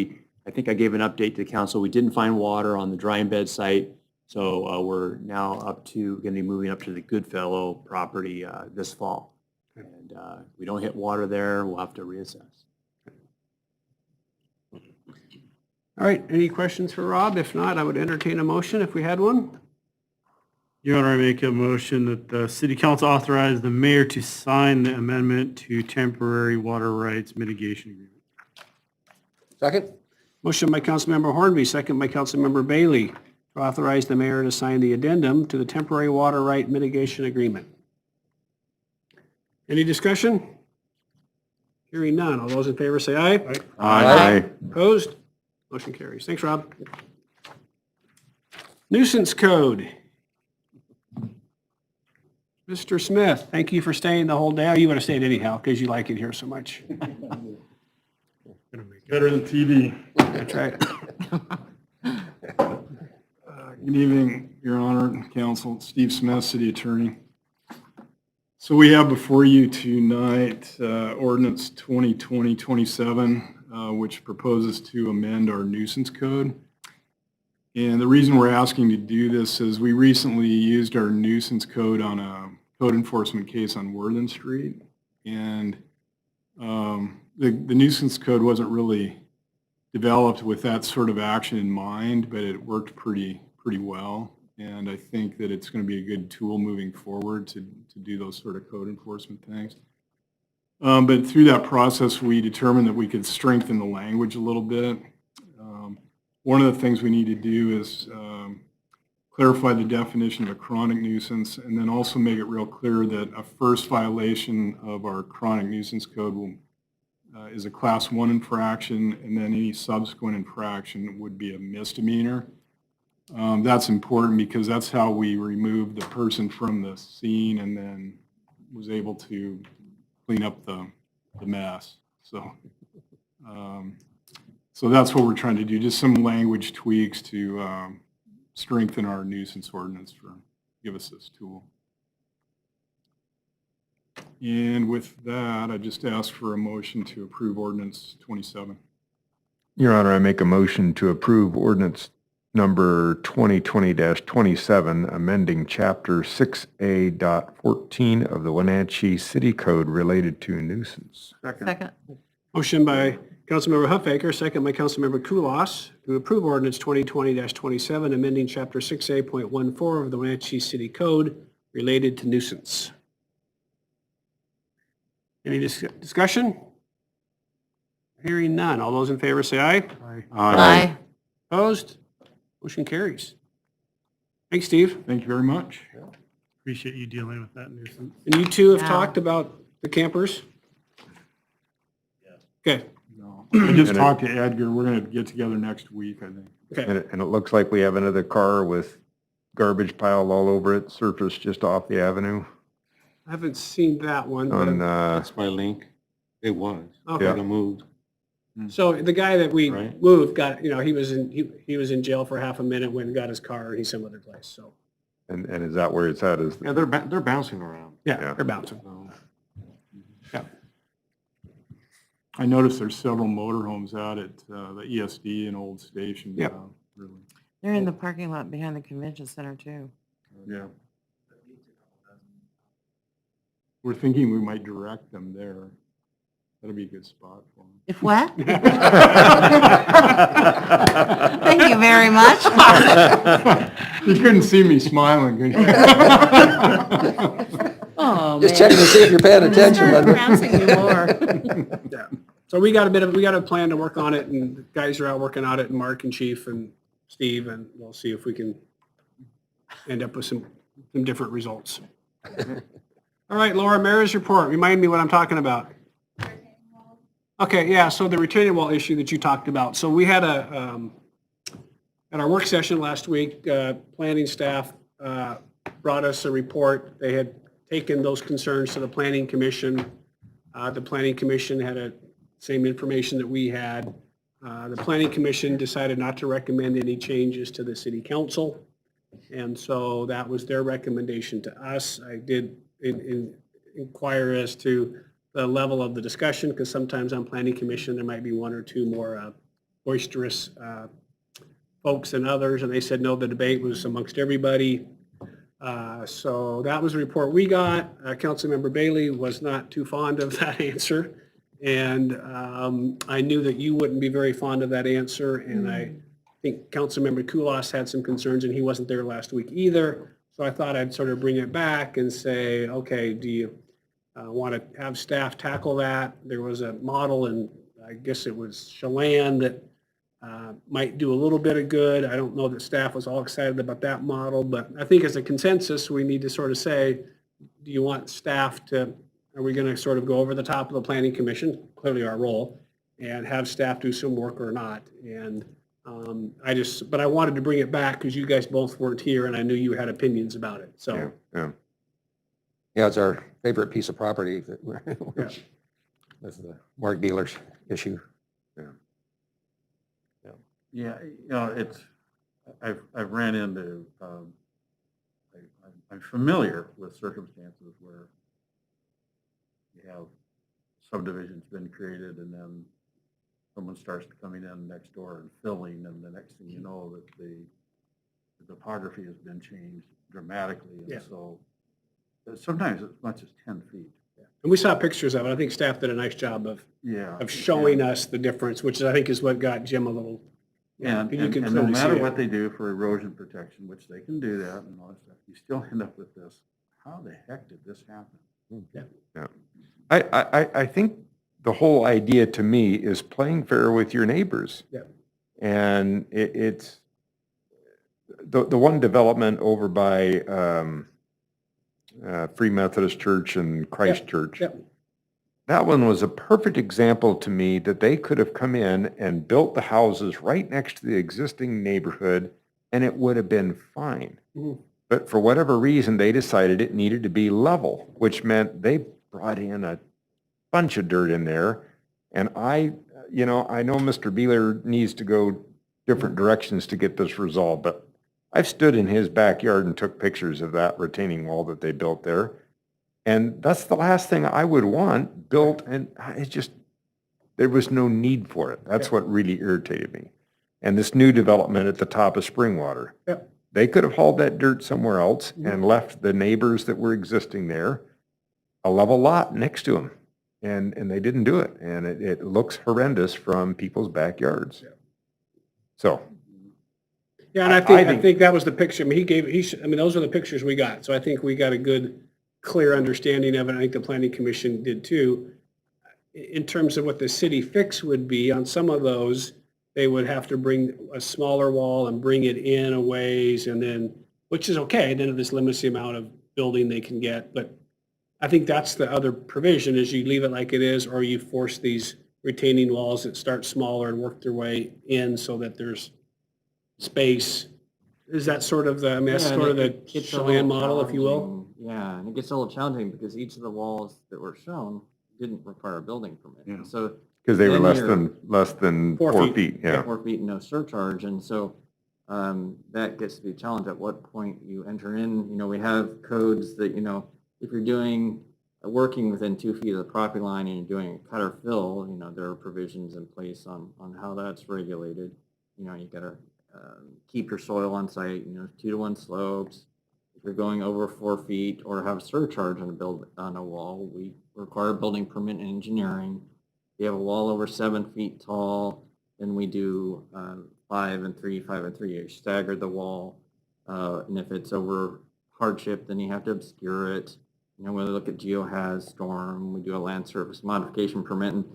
I think I gave an update to the council. We didn't find water on the dry embed site. So we're now going to be moving up to the Goodfellow property this fall. And if we don't hit water there, we'll have to reassess. All right, any questions for Rob? If not, I would entertain a motion if we had one. Your Honor, I make a motion that the city council authorize the mayor to sign the amendment to temporary water rights mitigation agreement. Second? Motion by Councilmember Hornby, second by Councilmember Bailey, to authorize the mayor to sign the addendum to the temporary water right mitigation agreement. Any discussion? Hearing none. All those in favor say aye. Aye. Opposed? Motion carries. Thanks, Rob. Nuisance code. Mr. Smith, thank you for staying the whole day. Oh, you would have stayed anyhow because you like it here so much. Better than TV. That's right. Good evening, Your Honor and Council. Steve Smith, City Attorney. So we have before you tonight ordinance 2020-27, which proposes to amend our nuisance code. And the reason we're asking to do this is we recently used our nuisance code on a code enforcement case on Worthen Street. And the nuisance code wasn't really developed with that sort of action in mind, but it worked pretty well. And I think that it's going to be a good tool moving forward to do those sort of code enforcement things. But through that process, we determined that we could strengthen the language a little bit. One of the things we need to do is clarify the definition of a chronic nuisance, and then also make it real clear that a first violation of our chronic nuisance code is a class 1 infraction, and then any subsequent infraction would be a misdemeanor. That's important because that's how we removed the person from the scene and then was able to clean up the mess. So that's what we're trying to do, just some language tweaks to strengthen our nuisance ordinance give us this tool. And with that, I just ask for a motion to approve ordinance 27. Your Honor, I make a motion to approve ordinance number 2020-27, amending chapter 6A.14 of the Wenatchee City Code related to nuisance. Second. Motion by Councilmember Huffaker, second by Councilmember Kulas, to approve ordinance 2020-27, amending chapter 6A.14 of the Wenatchee City Code related to nuisance. Any discussion? Hearing none. All those in favor say aye. Aye. Opposed? Motion carries. Thanks, Steve. Thank you very much. Appreciate you dealing with that nuisance. And you two have Yeah. talked about the campers? Okay. I just talked to Edgar. We're going to get together next week, I think. Okay. And it looks like we have another car with garbage piled all over it, surfaced just off the avenue I haven't seen that one. on, That's my link. It was. Okay. Got moved. So the guy that we Right. moved got, he was in jail for half a minute, went and got his car, and he's some other place, so. and is that where it's at? Is Yeah, they're bouncing around. Yeah, they're bouncing. So, I noticed there's several motorhomes out at the ESD and Old Station. Yep. Really. They're in the parking lot behind the convention center too. Yeah. We're thinking we might direct them there. That'll be a good spot for them. If what? Thank you very much. You couldn't see me smiling, could you? Oh, Just checking to see if you're paying attention, Start Linda. harassing you more. Yeah. So we got a plan to work on it, and the guys are out working on it, and Mark and Chief and Steve, and we'll see if we can end up with some different results. All right, Laura, Mayor's report. Remind me what I'm talking about. Okay, yeah, so the retaining wall issue that you talked about. So we had a At our work session last week, planning staff brought us a report. They had taken those concerns to the planning commission. The planning commission had the same information that we had. The planning commission decided not to recommend any changes to the city council. And so that was their recommendation to us. I did inquire as to the level of the discussion, because sometimes on planning commission, there might be one or two more boisterous folks than others, and they said, no, the debate was amongst everybody. So that was the report we got. Councilmember Bailey was not too fond of that answer. And I knew that you wouldn't be very fond of that answer. And I think Councilmember Kulas had some concerns, and he wasn't there last week either. So I thought I'd sort of bring it back and say, okay, do you want to have staff tackle that? There was a model, and I guess it was Chelan, that might do a little bit of good. I don't know that staff was all excited about that model, but I think as a consensus, we need to sort of say, do you want staff to, are we going to sort of go over the top of the planning commission, clearly our role, and have staff do some work or not? And but I wanted to bring it back because you guys both weren't here and I knew you had opinions about it, so. Yeah, it's our favorite piece of property that that's the Mark Beeler's issue. Yeah, you know, I've ran into, I'm familiar with circumstances where you have subdivisions been created and then someone starts coming in next door and filling, and the next thing you know that the topography has been changed dramatically. And so sometimes as much as 10 feet. And we saw pictures of it. I think staff did a nice job of showing us the difference, which I think is what got Jim a little. And no matter what they do for erosion protection, which they can do that and all that stuff, you still end up with this. How the heck did this happen? Yeah. I think the whole idea to me is playing fair with your neighbors. Yeah. And it's the one development over by Free Methodist Church and Christ Church. That one was a perfect example to me that they could have come in and built the houses right next to the existing neighborhood and it would have been fine. But for whatever reason, they decided it needed to be level, which meant they brought in a bunch of dirt in there. And I know Mr. Beeler needs to go different directions to get this resolved, but I've stood in his backyard and took pictures of that retaining wall that they built there. And that's the last thing I would want built, and it's just, there was no need for it. That's what really irritated me. And this new development at the top of Springwater, they could have hauled that dirt somewhere else and left the neighbors that were existing there a level lot next to them. And they didn't do it. And it looks horrendous from people's backyards. So. Yeah, and I think that was the picture. I mean, those are the pictures we got. So I think we got a good, clear understanding of it. I think the planning commission did too. In terms of what the city fix would be on some of those, they would have to bring a smaller wall and bring it in a ways, and then, which is okay, then this limits the amount of building they can get. But I think that's the other provision, is you leave it like it is, or you force these retaining walls that start smaller and work their way in so that there's space. Is that sort of the, I mean, that's sort of the Chelan model, if you will? Yeah, and it gets a little challenging because each of the walls that were shown didn't require a building permit. So because they were then less than 4 feet. Yeah. 4 feet, no surcharge. And so that gets to be a challenge at what point you enter in. We have codes that, if you're doing working within 2 feet of the property line and you're doing a cut or fill, there are provisions in place on how that's regulated. You got to keep your soil on site, 2-to-1 slopes. If you're going over 4 feet or have surcharge on a wall, we require building permit and engineering. If you have a wall over 7 feet tall, then we do 5 and 3, 5 and 3. You stagger the wall. And if it's over hardship, then you have to obscure it. We look at geohaz, storm, we do a land surface modification permit. And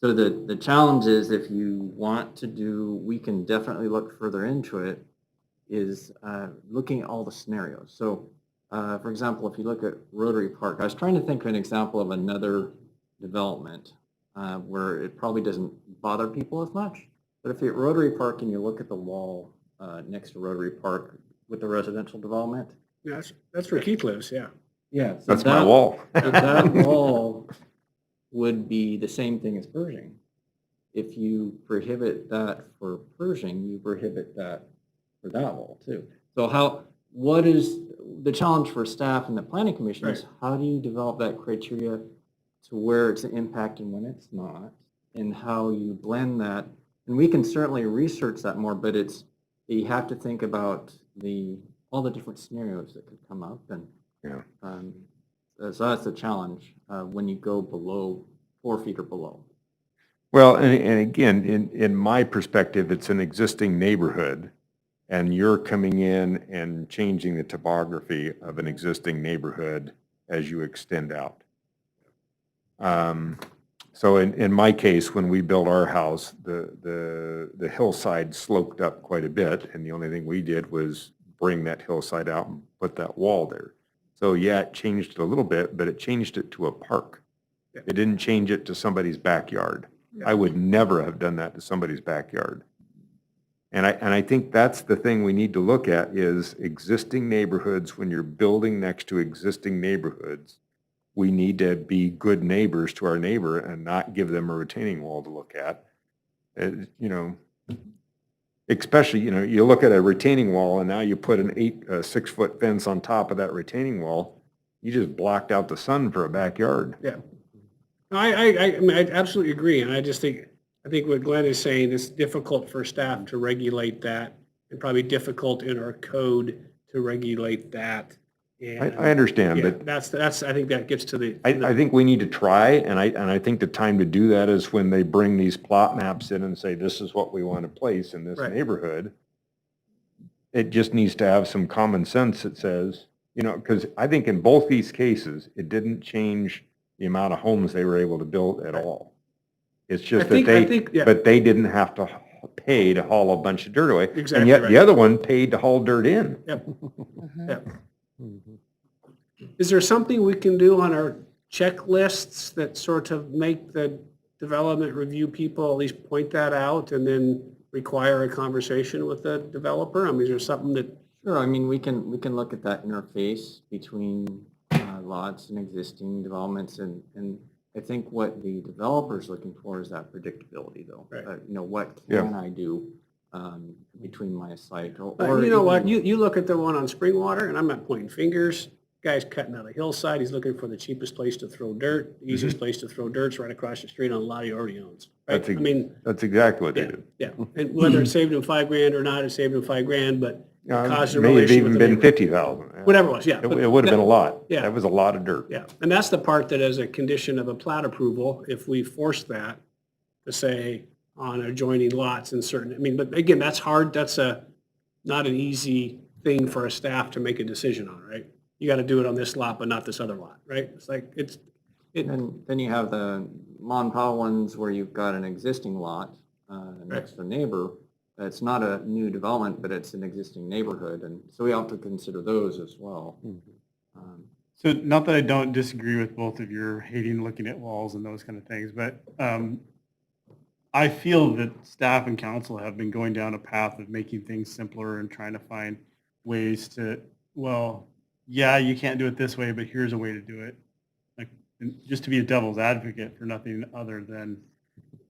so the challenge is, if you want to do, we can definitely look further into it, is looking at all the scenarios. So for example, if you look at Rotary Park, I was trying to think of an example of another development where it probably doesn't bother people as much. But if you're at Rotary Park and you look at the wall next to Rotary Park with the residential development. That's where Keith lives, yeah. Yeah. That's my wall. So that wall would be the same thing as Pershing. If you prohibit that for Pershing, you prohibit that for that wall too. So what is the challenge for staff and the planning commission is how do you develop that criteria to where it's an impact and when it's not, and how you blend that. And we can certainly research that more, but you have to think about all the different scenarios that could come up, and so that's the challenge when you go below 4 feet or below. Well, and again, in my perspective, it's an existing neighborhood, and you're coming in and changing the topography of an existing neighborhood as you extend out. So in my case, when we built our house, the hillside sloped up quite a bit, and the only thing we did was bring that hillside out and put that wall there. So yeah, it changed it a little bit, but it changed it to a park. It didn't change it to somebody's backyard. I would never have done that to somebody's backyard. And I think that's the thing we need to look at is existing neighborhoods. When you're building next to existing neighborhoods, we need to be good neighbors to our neighbor and not give them a retaining wall to look at. Especially, you look at a retaining wall and now you put a 6-foot fence on top of that retaining wall, you just blocked out the sun for a backyard. Yeah. No, I mean, I absolutely agree, and I think what Glenn is saying is difficult for staff to regulate that, and probably difficult in our code to regulate that. And I understand, but that's I think that gets to the. I think we need to try, and I think the time to do that is when they bring these plot maps in and say, this is what we want to place in this neighborhood. It just needs to have some common sense that says, because I think in both these cases, it didn't change the amount of homes they were able to build at all. It's just but they didn't have to pay to haul a bunch of dirt away. Exactly and yet right. the other one paid to haul dirt in. Yep. Yep. Is there something we can do on our checklists that sort of make the development review people at least point that out and then require a conversation with the developer? I mean, is there something that? Sure. I mean, we can look at that interface between lots and existing developments, and I think what the developer's looking for is that predictability, though. Right. What can I do between my site? Or you know what? You look at the one on Springwater, and I'm not pointing fingers. Guy's cutting out a hillside. He's looking for the cheapest place to throw dirt. The easiest place to throw dirt's right across the street on a lot he already owns. Right? That's exactly what they do. Yeah. And whether it saved him $5,000 or not, it saved him $5,000, but it caused a May have relation even with the been neighbor. 50,000. Whatever it was, yeah. It would have been a lot. Yeah. That was a lot of dirt. Yeah, and that's the part that as a condition of a plat approval, if we force that to say on adjoining lots and certain, but again, that's hard. That's not an easy thing for a staff to make a decision on, right? You got to do it on this lot, but not this other lot, right? It's like, And then you have the Monpau ones where you've got an existing lot next to a neighbor. It's not a new development, but it's an existing neighborhood, and so we have to consider those as well. So not that I don't disagree with both of your hating looking at walls and those kind of things, but I feel that staff and council have been going down a path of making things simpler and trying to find ways to, yeah, you can't do it this way, but here's a way to do it. Like, and just to be a devil's advocate for nothing other than,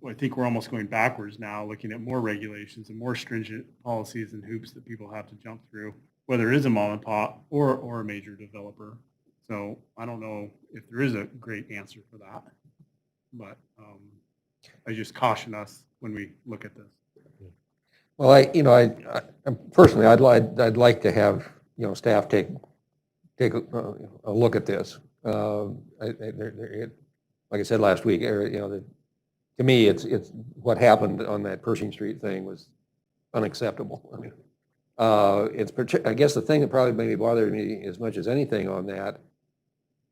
I think we're almost going backwards now, looking at more regulations and more stringent policies and hoops that people have to jump through, whether it is a mom and pop or a major developer. So I don't know if there is a great answer for that, but I just caution us when we look at this. Well, I personally, I'd like to have, staff take a look at this. Like I said last week, to me, it's what happened on that Pershing Street thing was unacceptable. I mean, I guess the thing that probably maybe bothered me as much as anything on that,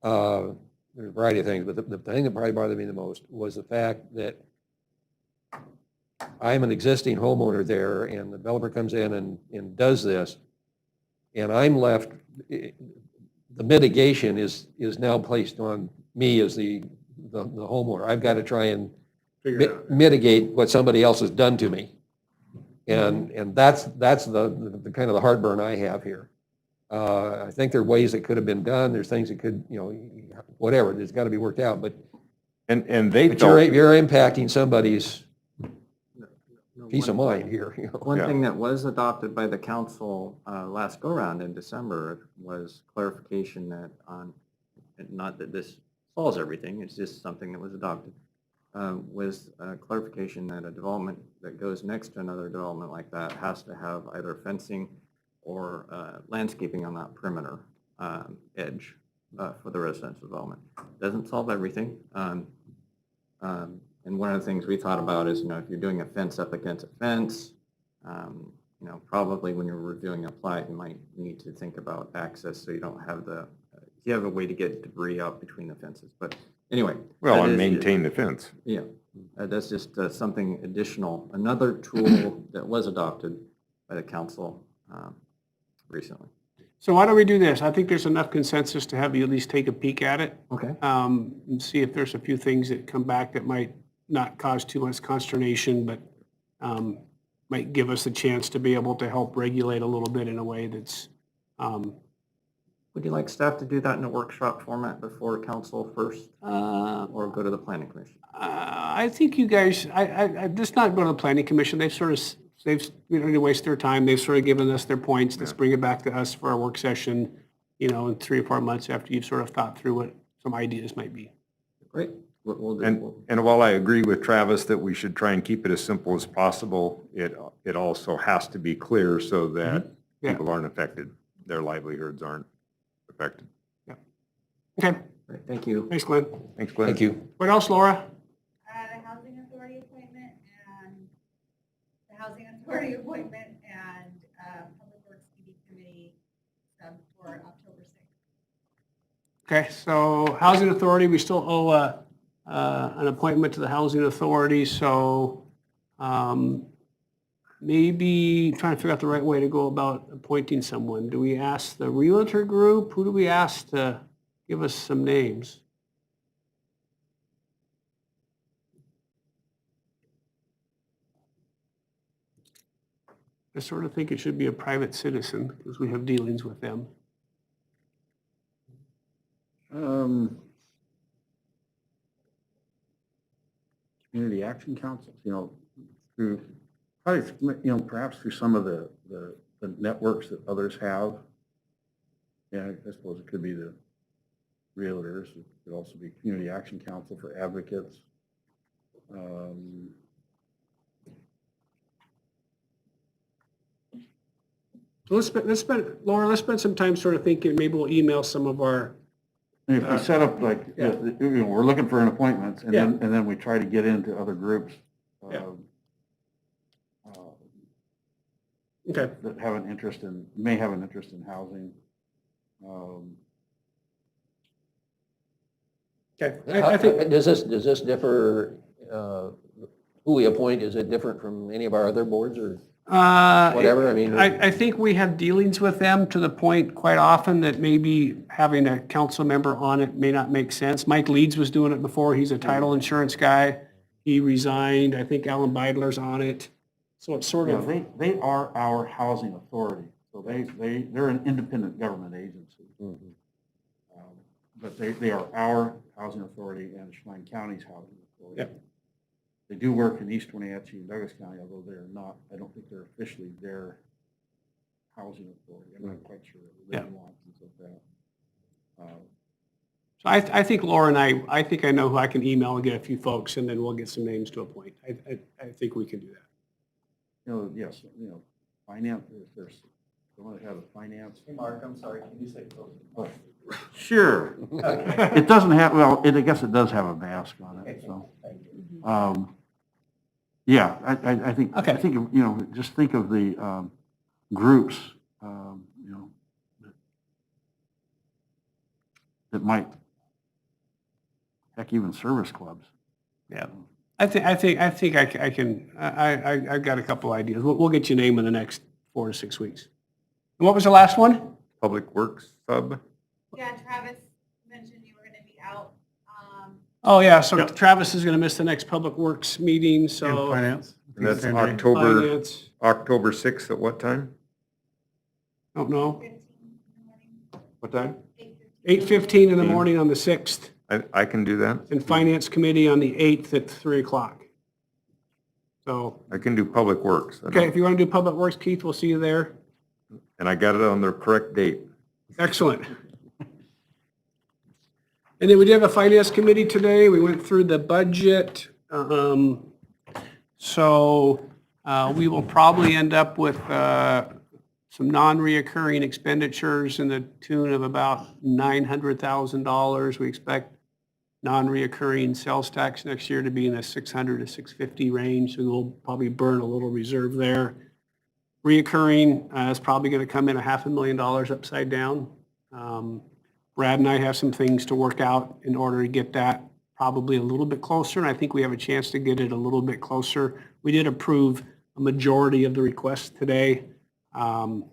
there's a variety of things, but the thing that probably bothered me the most was the fact that I'm an existing homeowner there, and the developer comes in and does this, and I'm left, the mitigation is now placed on me as the homeowner. I've got to try and mitigate what somebody else has done to me. And that's the kind of the heartburn I have here. I think there are ways that could have been done. There's things that could, whatever, there's got to be worked out. But they but felt, you're impacting somebody's peace of mind here. One thing that was adopted by the council last go-round in December was clarification that not that this solves everything, it's just something that was adopted, was clarification that a development that goes next to another development like that has to have either fencing or landscaping on that perimeter edge for the residential development. Doesn't solve everything. And one of the things we thought about is, if you're doing a fence up against a fence, probably when you're reviewing a plat, you might need to think about access so you don't have you have a way to get debris out between the fences. But anyway. well, and maintain the fence. Yeah, that's just something additional, another tool that was adopted by the council recently. So why don't we do this? I think there's enough consensus to have you at least take a peek at it. Okay. And see if there's a few things that come back that might not cause too much consternation, but might give us a chance to be able to help regulate a little bit in a way that's. Would you like staff to do that in a workshop format before council first, or go to the planning commission? I think you guys, I just not go to the planning commission. We don't need to waste their time. They've sort of given us their points. Let's bring it back to us for our work session, in 3 or 4 months after you've sort of thought through what some ideas might be. Great. We'll do. And while I agree with Travis that we should try and keep it as simple as possible, it also has to be clear so that people aren't affected, their livelihoods aren't affected. Yeah. Okay. Great. Thank you. Thanks, Glenn. Thanks, Glenn. Thank you. What else, Laura? The Housing Authority appointment and Public Works PD Committee stuff for October 6th. Okay, so Housing Authority, we still owe an appointment to the Housing Authority, so maybe trying to figure out the right way to go about appointing someone. Do we ask the Realtor group? Who do we ask to give us some names? I sort of think it should be a private citizen because we have dealings with them. Community action councils, through, probably, perhaps through some of the networks that others have. Yeah, I suppose it could be the realtors. It could also be community action council for advocates. So let's spend some time sort of thinking, maybe we'll email some of our. And if we set up we're looking for an appointment and then we try to get into other groups. Okay. That have may have an interest in housing. Okay. I think, does this differ, who we appoint, is it different from any of our other boards or whatever? I think we have dealings with them to the point quite often that maybe having a council member on it may not make sense. Mike Leeds was doing it before. He's a title insurance guy. He resigned. I think Alan Beidler's on it. So it's sort of. They are our housing authority. So they're an independent government agency. Mm-hmm. But they are our housing authority and Chelan County's housing authority. Yep. They do work in East Wenatchee and Douglas County, although they're not, I don't think they're officially their housing authority. I'm not quite sure. They want things like that. So I think Laura and I think I know who I can email and get a few folks, and then we'll get some names to appoint. I think we can do that. Yes, finance, if there's someone that has a finance. Hey, Mark, I'm sorry, can you say Oh, sure. It doesn't have, I guess it does have a mask on it, so. Yeah, I think, just think of the groups, that might, heck, even service clubs. Yeah. I think I can, I've got a couple ideas. We'll get you a name in the next 4 to 6 weeks. And what was the last one? Public Works sub. Yeah, Travis mentioned you were going to be out. Oh, yeah, so Travis is going to miss the next Public Works meeting, so. And finance. And that's Same day. Finance, October 6th at what time? don't know, What time? 8:15 in the morning on the 6th, I can do that. and Finance Committee on the 8th at 3 o'clock. So, I can do Public Works. okay, if you want to do Public Works, Keith, we'll see you there. And I got it on the correct date. Excellent. And then we did have a Finance Committee today. We went through the budget. So we will probably end up with some non-reoccurring expenditures in the tune of about $900,000. We expect non-reoccurring sales tax next year to be in the 600 to 650 range, so we'll probably burn a little reserve there. Reoccurring is probably going to come in $500,000 upside down. Brad and I have some things to work out in order to get that probably a little bit closer, and I think we have a chance to get it a little bit closer. We did approve a majority of the requests today, so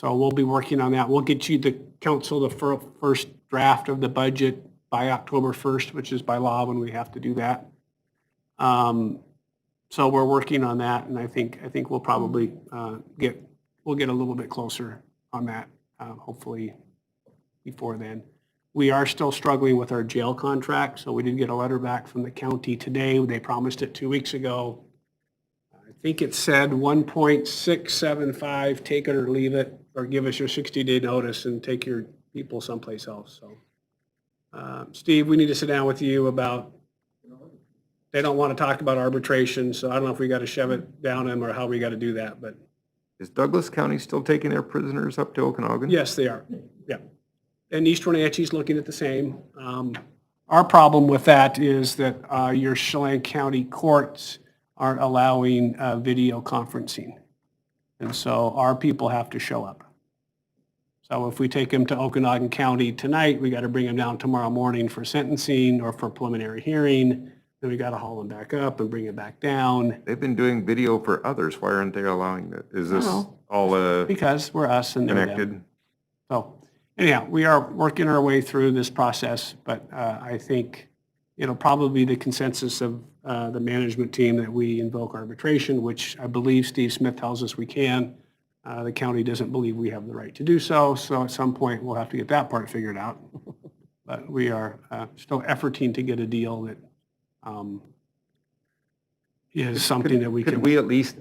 we'll be working on that. We'll get you, the council, the first draft of the budget by October 1st, which is by law when we have to do that. So we're working on that, and I think we'll probably get a little bit closer on that, hopefully before then. We are still struggling with our jail contract, so we did get a letter back from the county today. They promised it 2 weeks ago. I think it said 1.675, take it or leave it, or give us your 60-day notice and take your people someplace else. So, Steve, we need to sit down with you about, they don't want to talk about arbitration, so I don't know if we got to shove it down them or how we got to do that, but. Is Douglas County still taking their prisoners up to Okanagan? Yes, they are. Yeah. And East Wenatchee's looking at the same. Our problem with that is that your Chelan County courts aren't allowing video conferencing. And so our people have to show up. So if we take them to Okanagan County tonight, we got to bring them down tomorrow morning for sentencing or for preliminary hearing. Then we got to haul them back up and bring it back down. They've been doing video for others. Why aren't they allowing that? Is this all Because we're us and they're them. connected? So anyhow, we are working our way through this process, but I think it'll probably be the consensus of the management team that we invoke arbitration, which I believe Steve Smith tells us we can. The county doesn't believe we have the right to do so, so at some point we'll have to get that part figured out. But we are still efforting to get a deal that is something that we can. Could we at least,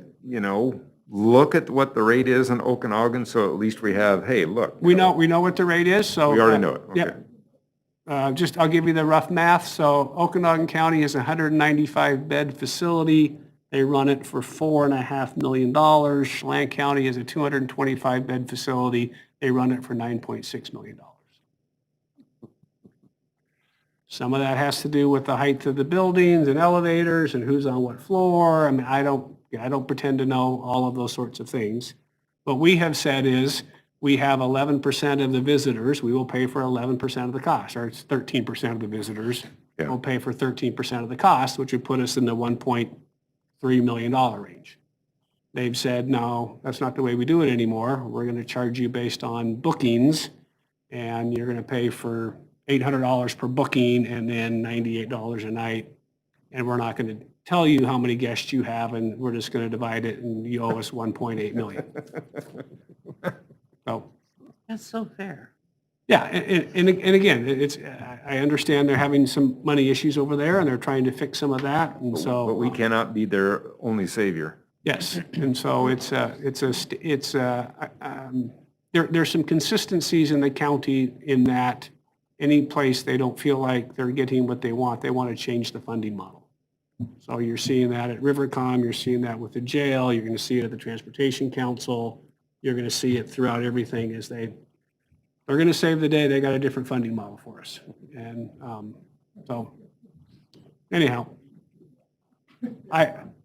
look at what the rate is in Okanagan, so at least we have, hey, look. We know what the rate is, so. We already know it, okay. Yep. I'll give you the rough math. So Okanagan County is a 195 bed facility. They run it for $4.5 million. Chelan County is a 225 bed facility. They run it for $9.6 million. Some of that has to do with the height of the buildings and elevators and who's on what floor. I mean, I don't pretend to know all of those sorts of things. What we have said is we have 11% of the visitors. We will pay for 11% of the cost, or it's 13% of the visitors. Yeah. We'll pay for 13% of the cost, which would put us in the $1.3 million range. They've said, no, that's not the way we do it anymore. We're going to charge you based on bookings, and you're going to pay for $800 per booking and then $98 a night. And we're not going to tell you how many guests you have, and we're just going to divide it, and you owe us $1.8 million. So That's so fair. yeah, and again, I understand they're having some money issues over there, and they're trying to fix some of that, and so. But we cannot be their only savior. Yes, and so there's some consistencies in the county in that any place they don't feel like they're getting what they want to change the funding model. So you're seeing that at Rivercom, you're seeing that with the jail, you're going to see it at the Transportation Council, you're going to see it throughout everything as they're going to save the day. They got a different funding model for us. And so anyhow,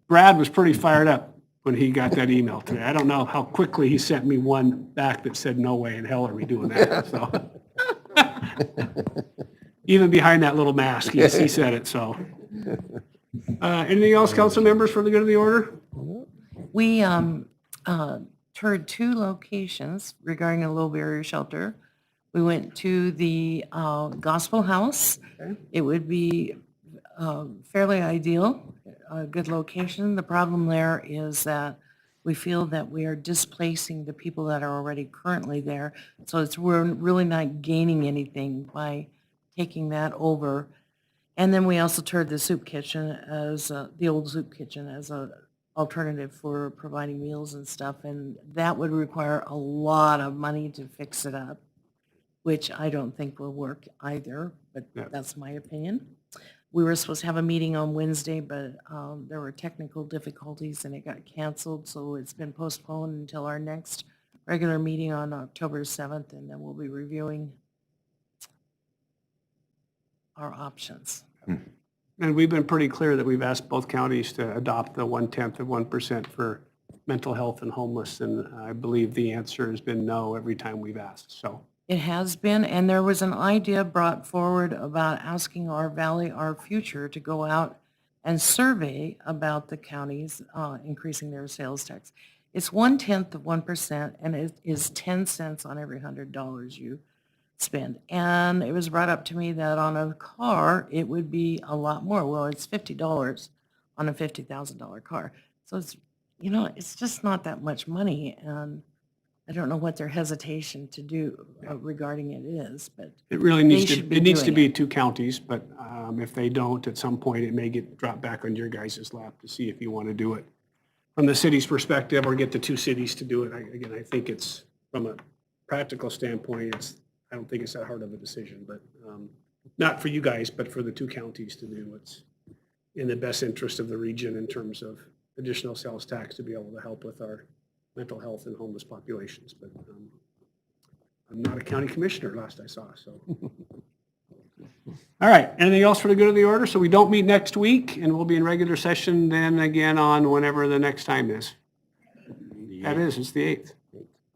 Brad was pretty fired up when he got that email today. I don't know how quickly he sent me one back that said, no way in hell are we doing that. So even behind that little mask, he said it. So anything else, council members, for the good of the order? We toured 2 locations regarding a low barrier shelter. We went to the Gospel House. Okay. It would be fairly ideal a good location. The problem there is that we feel that we are displacing the people that are already currently there. So we're really not gaining anything by taking that over. And then we also toured the soup kitchen as, the old soup kitchen as a alternative for providing meals and stuff. And that would require a lot of money to fix it up, which I don't think will work either, but that's my opinion. We were supposed to have a meeting on Wednesday, but there were technical difficulties and it got canceled, so it's been postponed until our next regular meeting on October 7th, and then we'll be reviewing our options. And we've been pretty clear that we've asked both counties to adopt the 1/10 of 1% for mental health and homeless, and I believe the answer has been no every time we've asked, so. It has been, and there was an idea brought forward about asking our Valley, Our Future to go out and survey about the counties increasing their sales tax. It's 1/10 of 1%, and it is 10 cents on every $100 you spend. And it was brought up to me that on a car, it would be a lot more. Well, it's $50 on a $50,000 car. So it's, it's just not that much money, and I don't know what their hesitation to do regarding it is, but It really needs they to, should be it needs to doing be two counties, but if they don't, at some point, it may get dropped back on your guys' lap to see if you want to do it from the city's perspective or get the two cities to do it. Again, I think it's, from a practical standpoint, I don't think it's that hard of a decision, but not for you guys, but for the two counties to do what's in the best interest of the region in terms of additional sales tax to be able to help with our mental health and homeless populations, but I'm not a county commissioner last I saw, so. All right, anything else for the good of the order? So we don't meet next week, and we'll be in regular session then again on whenever the next time is. That is, it's the 8th.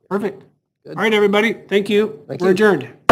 Perfect. All right, everybody, thank you. Thank We're you. adjourned.